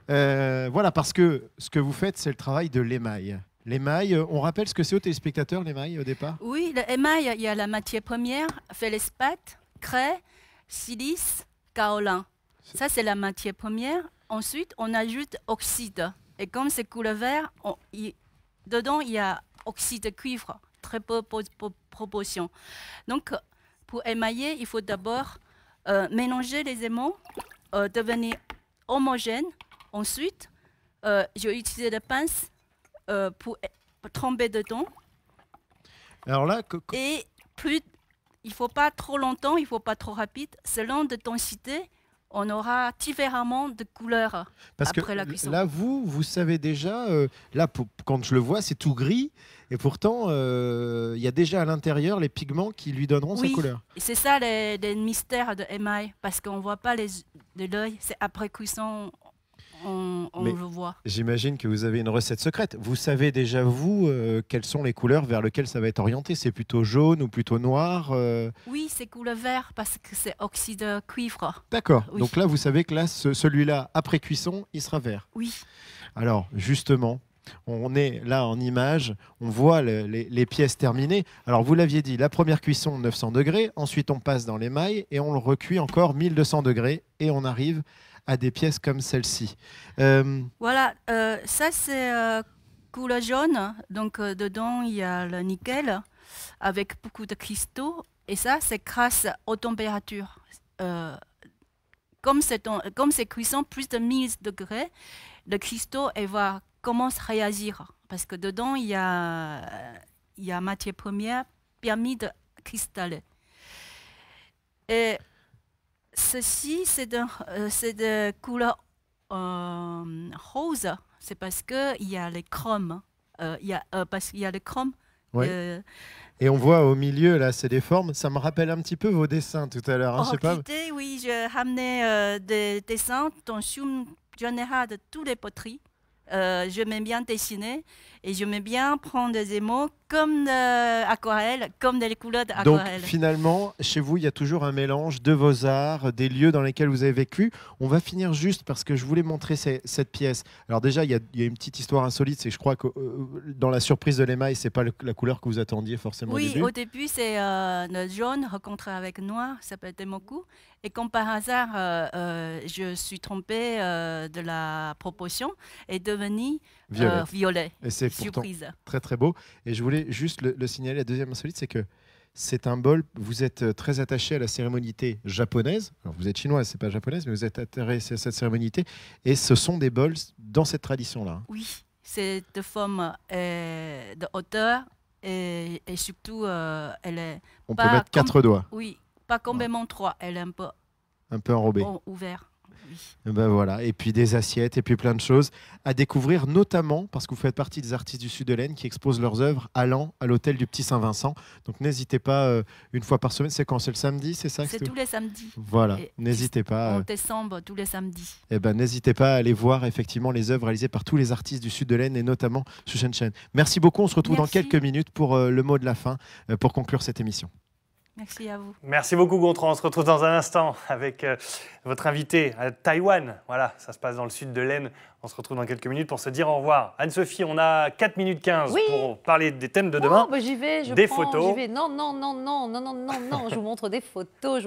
[SPEAKER 2] Voilà, parce que ce que vous faites, c'est le travail de l'émail. L'émail, on rappelle ce que c'est aux téléspectateurs, l'émail, au départ?
[SPEAKER 4] Oui, l'émail, il y a la matière première, feldspath, craie, silice, kaolin. Ça, c'est la matière première. Ensuite, on ajoute oxyde. Et comme c'est couleur vert, dedans, il y a oxyde de cuivre, très peu proportion. Donc, pour émailler, il faut d'abord mélanger les aimants, devenir homogène. Ensuite, j'ai utilisé des pinces pour tremper dedans.
[SPEAKER 2] Alors là,
[SPEAKER 4] Et plus, il ne faut pas trop longtemps, il ne faut pas trop rapide. Selon la densité, on aura différemment de couleurs
[SPEAKER 2] parce
[SPEAKER 4] après
[SPEAKER 2] que
[SPEAKER 4] la cuisson.
[SPEAKER 2] là, vous savez déjà, quand je le vois, c'est tout gris. Et pourtant, il y a déjà à l'intérieur les pigments qui lui donneront sa
[SPEAKER 4] Oui,
[SPEAKER 2] couleur.
[SPEAKER 4] et c'est ça les mystères de émail, parce qu'on ne voit pas de l'œil, c'est après cuisson, on
[SPEAKER 2] Mais-
[SPEAKER 4] le voit.
[SPEAKER 2] J'imagine que vous avez une recette secrète. Vous savez déjà, vous, quelles sont les couleurs vers lesquelles ça va être orienté? C'est plutôt jaune ou plutôt noir?
[SPEAKER 4] Oui, c'est couleur vert parce que c'est oxyde de cuivre.
[SPEAKER 2] D'accord.
[SPEAKER 4] Oui.
[SPEAKER 2] Donc là, vous savez que là, celui-là, après cuisson, il sera vert.
[SPEAKER 4] Oui,
[SPEAKER 2] Alors, justement, on est là en image, on voit les pièces terminées. Alors, vous l'aviez dit, la première cuisson, 900 degrés. Ensuite, on passe dans l'émail et on le recuit encore 1200 degrés. Et on arrive à des pièces comme celle-ci.
[SPEAKER 4] voilà, ça c'est couleur jaune, donc dedans il y a le nickel avec beaucoup de cristaux, et ça c'est grâce aux températures. Comme c'est cuisson plus de 1000 degrés, le cristaux commence à réagir, parce que dedans il y a matière première permis de cristallé. Et ceci, c'est de couleur rose. C'est parce qu'il y a les chromes. Parce qu'il y a les chromes.
[SPEAKER 2] Oui. Et on voit au milieu, là, c'est des formes. Ça me rappelle un petit peu vos dessins tout à l'heure. Hein, je sais pas.
[SPEAKER 4] Oui, j'ai ramené des dessins dans général de toutes les poteries. J'aimais bien dessiner et j'aimais bien prendre des émaux comme aquarelle, comme des couleurs d'aquarelle.
[SPEAKER 2] Donc finalement, chez vous, il y a toujours un mélange de vos arts, des lieux dans lesquels vous avez vécu. On va finir juste parce que je voulais montrer cette pièce. Alors déjà, il y a une petite histoire insolite, c'est que je crois que dans la surprise de l'émail, c'est pas la couleur que vous attendiez forcément
[SPEAKER 4] Oui,
[SPEAKER 2] au début.
[SPEAKER 4] au début, c'est le jaune rencontré avec le noir, ça s'appelle Demoku. Et comme par hasard, je suis trompée de la proportion et devenue violet.
[SPEAKER 2] Et c'est pourtant
[SPEAKER 4] surprise.
[SPEAKER 2] très très beau. Et je voulais juste le signaler, la deuxième insolite, c'est que c'est un bol, vous êtes très attaché à la cérémonialité japonaise. Alors vous êtes chinoise, c'est pas japonaise, mais vous êtes attaché à cette cérémonialité. Et ce sont des bols dans cette tradition-là.
[SPEAKER 4] Oui, c'est de forme de hauteur et surtout, elle est.
[SPEAKER 2] On peut mettre 4 doigts.
[SPEAKER 4] Oui, pas complètement 3, elle est
[SPEAKER 2] un peu enrobée.
[SPEAKER 4] Ouvert. Oui.
[SPEAKER 2] Et ben voilà, et puis des assiettes, et puis plein de choses à découvrir, notamment parce que vous faites partie des artistes du Sud de l'Aisne qui exposent leurs œuvres à Laon, à l'hôtel du Petit Saint-Vincent. Donc n'hésitez pas, une fois par semaine, c'est quand? C'est le samedi, c'est ça?
[SPEAKER 4] C'est tous les samedis.
[SPEAKER 2] Voilà, n'hésitez pas.
[SPEAKER 4] En décembre, tous les samedis.
[SPEAKER 2] Eh ben, n'hésitez pas à aller voir effectivement les œuvres réalisées par tous les artistes du Sud de l'Aisne et notamment Xu Shenchen. Merci beaucoup, on se retrouve dans quelques minutes pour le mot de la fin, pour conclure cette émission.
[SPEAKER 4] Merci à vous.
[SPEAKER 1] Merci beaucoup, Gontran. On se retrouve dans un instant avec votre invité à Taïwan. Voilà, ça se passe dans le sud de l'Aisne. On se retrouve dans quelques minutes pour se dire au revoir. Anne-Sophie, on a 4 minutes 15 pour parler des thèmes de demain.
[SPEAKER 3] Bah j'y vais,
[SPEAKER 1] des photos.
[SPEAKER 3] J'y vais. Non, je vous montre des photos,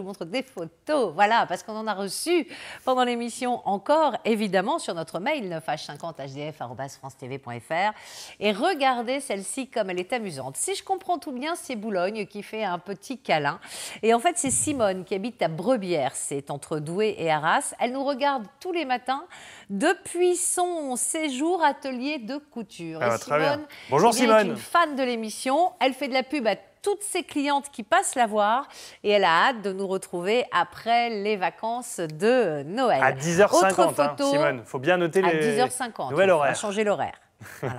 [SPEAKER 3] Voilà, parce qu'on en a reçu pendant l'émission encore, évidemment, sur notre mail 9h50hdf@francetv.fr. Et regardez celle-ci comme elle est amusante. Si je comprends tout bien, c'est Boulogne qui fait un petit câlin. Et en fait, c'est Simone qui habite à Brebières, c'est entre Douai et Arras. Elle nous regarde tous les matins depuis son séjour atelier de couture.
[SPEAKER 1] Ah bah,
[SPEAKER 3] Simone,
[SPEAKER 1] très bien. Bonjour Simone.
[SPEAKER 3] Elle est une fan de l'émission. Elle fait de la pub à toutes ses clientes qui passent la voir et elle a hâte de nous retrouver après les vacances de Noël.
[SPEAKER 1] À 10h50,
[SPEAKER 3] photo,
[SPEAKER 1] Simone. Il faut bien noter les
[SPEAKER 3] 10h50.
[SPEAKER 1] nouvel horaire.
[SPEAKER 3] On va changer l'horaire. Voilà.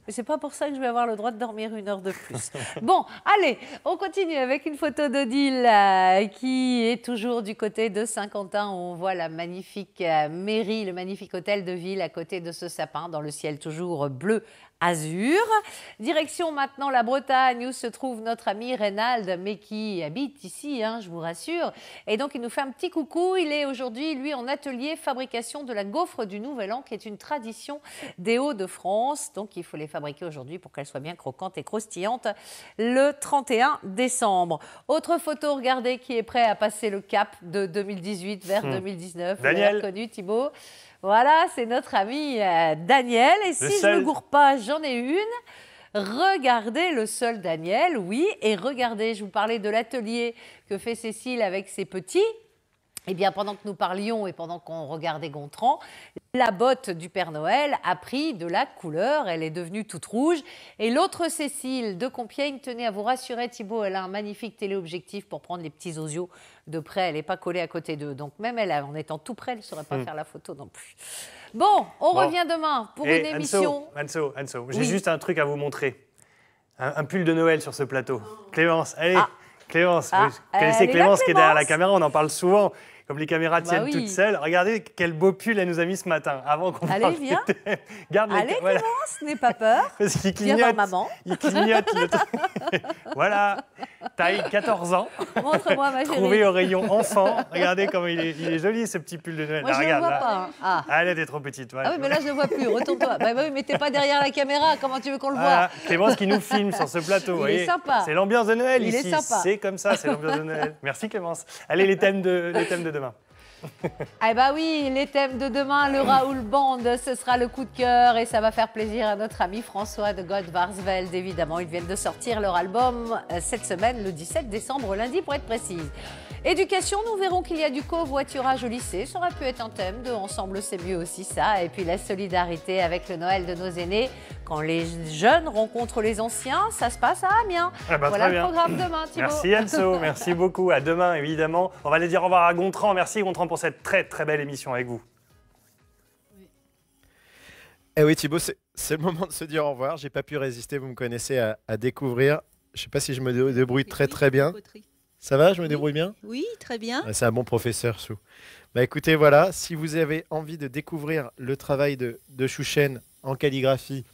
[SPEAKER 3] Mais c'est pas pour ça que je vais avoir le droit de dormir 1 heure de plus. Bon, allez, on continue avec une photo d'Odile qui est toujours du côté de Saint-Quentin où on voit la magnifique mairie, le magnifique hôtel de ville à côté de ce sapin dans le ciel toujours bleu azur. Direction maintenant la Bretagne où se trouve notre ami Reynald, mais qui habite ici, hein, je vous rassure. Et donc il nous fait un petit coucou. Il est aujourd'hui, lui, en atelier fabrication de la gaufre du Nouvel An, qui est une tradition des Hauts-de-France. Donc il faut les fabriquer aujourd'hui pour qu'elles soient bien croquantes et croustillantes le 31 décembre. Autre photo, regardez, qui est prêt à passer le cap de 2018 vers 2019.
[SPEAKER 1] Daniel.
[SPEAKER 3] Vous l'avez reconnu, Thibaut? Voilà, c'est notre ami Daniel. Et si je ne me gourre pas, j'en ai une. Regardez le seul Daniel, oui. Et regardez, je vous parlais de l'atelier que fait Cécile avec ses petits. Eh bien, pendant que nous parlions et pendant qu'on regardait Gontran, la botte du Père Noël a pris de la couleur. Elle est devenue toute rouge. Et l'autre Cécile de Compiègne, tenez à vous rassurer, Thibaut, elle a un magnifique téléobjectif pour prendre les petits osios de près. Elle n'est pas collée à côté d'eux. Donc même elle, en étant tout près, elle ne saurait pas faire la photo non plus. Bon, on revient demain pour une émission.
[SPEAKER 1] Anso, j'ai juste un truc à vous montrer. Un pull de Noël sur ce plateau. Clémence, allez. Clémence, vous connaissez Clémence qui est derrière la caméra, on en parle souvent. Comme les caméras tiennent toutes seules. Regardez quel beau pull elle nous a mis ce matin, avant qu'on parle.
[SPEAKER 3] Allez, viens. Allez,
[SPEAKER 1] voilà.
[SPEAKER 3] Clémence, n'aie pas peur.
[SPEAKER 1] Parce qu'il
[SPEAKER 3] Viens voir maman.
[SPEAKER 1] Il clignote. Voilà, taille 14 ans.
[SPEAKER 3] Montre-moi, ma chérie.
[SPEAKER 1] Trouvé au rayon enfant. Regardez comme il est joli, ce petit pull de Noël.
[SPEAKER 3] Moi, je ne le vois pas.
[SPEAKER 1] Ah, elle était trop petite. Ouais.
[SPEAKER 3] Ah oui, mais là, je ne le vois plus. Retourne-toi. Bah oui, mais t'es pas derrière la caméra. Comment tu veux qu'on le voit?
[SPEAKER 1] Clémence qui nous filme sur ce plateau.
[SPEAKER 3] Il est sympa.
[SPEAKER 1] C'est l'ambiance de Noël
[SPEAKER 3] ici.
[SPEAKER 1] Il est sympa. C'est comme ça, c'est l'ambiance de Noël. Merci Clémence. Allez, les thèmes de demain.
[SPEAKER 3] Eh bien oui, les thèmes de demain, le Raoul Band, ce sera le coup de cœur et ça va faire plaisir à notre ami François de Godvarsveld, évidemment. Ils viennent de sortir leur album cette semaine, le 17 décembre, lundi pour être précise. Éducation, nous verrons qu'il y a du covoiturage au lycée, ça aurait pu être un thème de Ensemble c'est mieux aussi ça. Et puis la solidarité avec le Noël de nos aînés, Quand les jeunes rencontrent les anciens, ça se passe à Amiens.
[SPEAKER 1] Ah bah,
[SPEAKER 3] Voilà
[SPEAKER 1] très
[SPEAKER 3] le
[SPEAKER 1] bien.
[SPEAKER 3] programme demain, Thibaut.
[SPEAKER 1] Merci Anso, merci beaucoup. À demain, évidemment. On va aller dire au revoir à Gontran. Merci Gontran pour cette très très belle émission avec vous.
[SPEAKER 2] Eh oui Thibaut, c'est le moment de se dire au revoir. J'ai pas pu résister, vous me connaissez, à découvrir. Je sais pas si je me débrouille très très bien. Ça va, je me débrouille bien?
[SPEAKER 8] Oui, très bien.
[SPEAKER 2] Ouais, c'est un bon professeur, Chou. Bah écoutez, voilà, si vous avez envie de découvrir le travail de Chouchen en calligraphie,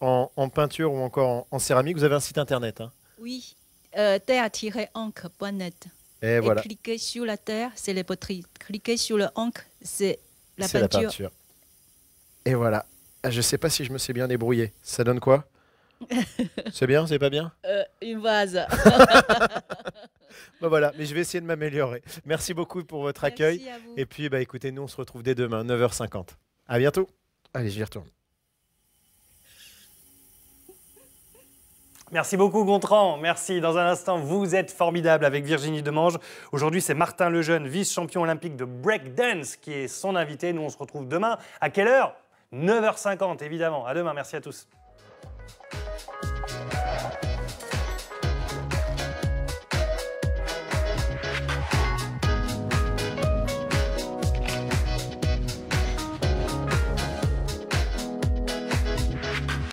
[SPEAKER 2] en peinture ou encore en céramique, vous avez un site internet. Hein.
[SPEAKER 8] Oui, terre-encre.net.
[SPEAKER 2] Et voilà,
[SPEAKER 8] cliquez sur la terre, c'est les poteries. Cliquez sur le encre, c'est la
[SPEAKER 2] c'est la
[SPEAKER 8] peinture.
[SPEAKER 2] peinture. Et voilà. Ah, je sais pas si je me sais bien débrouillé. Ça donne quoi? C'est bien, c'est pas bien?
[SPEAKER 8] Une vase.
[SPEAKER 2] Bah voilà, mais je vais essayer de m'améliorer. Merci beaucoup pour votre accueil.
[SPEAKER 8] Merci à vous.
[SPEAKER 2] Et puis, bah écoutez, nous on se retrouve dès demain, 9h50. À bientôt. Allez, j'y retourne.
[SPEAKER 1] Merci beaucoup Gontran, merci. Dans un instant, vous êtes formidable avec Virginie Demange. Aujourd'hui, c'est Martin Lejeune, vice-champion olympique de breakdance, qui est son invité. Nous, on se retrouve demain. À quelle heure? 9h50, évidemment. À demain, merci à tous.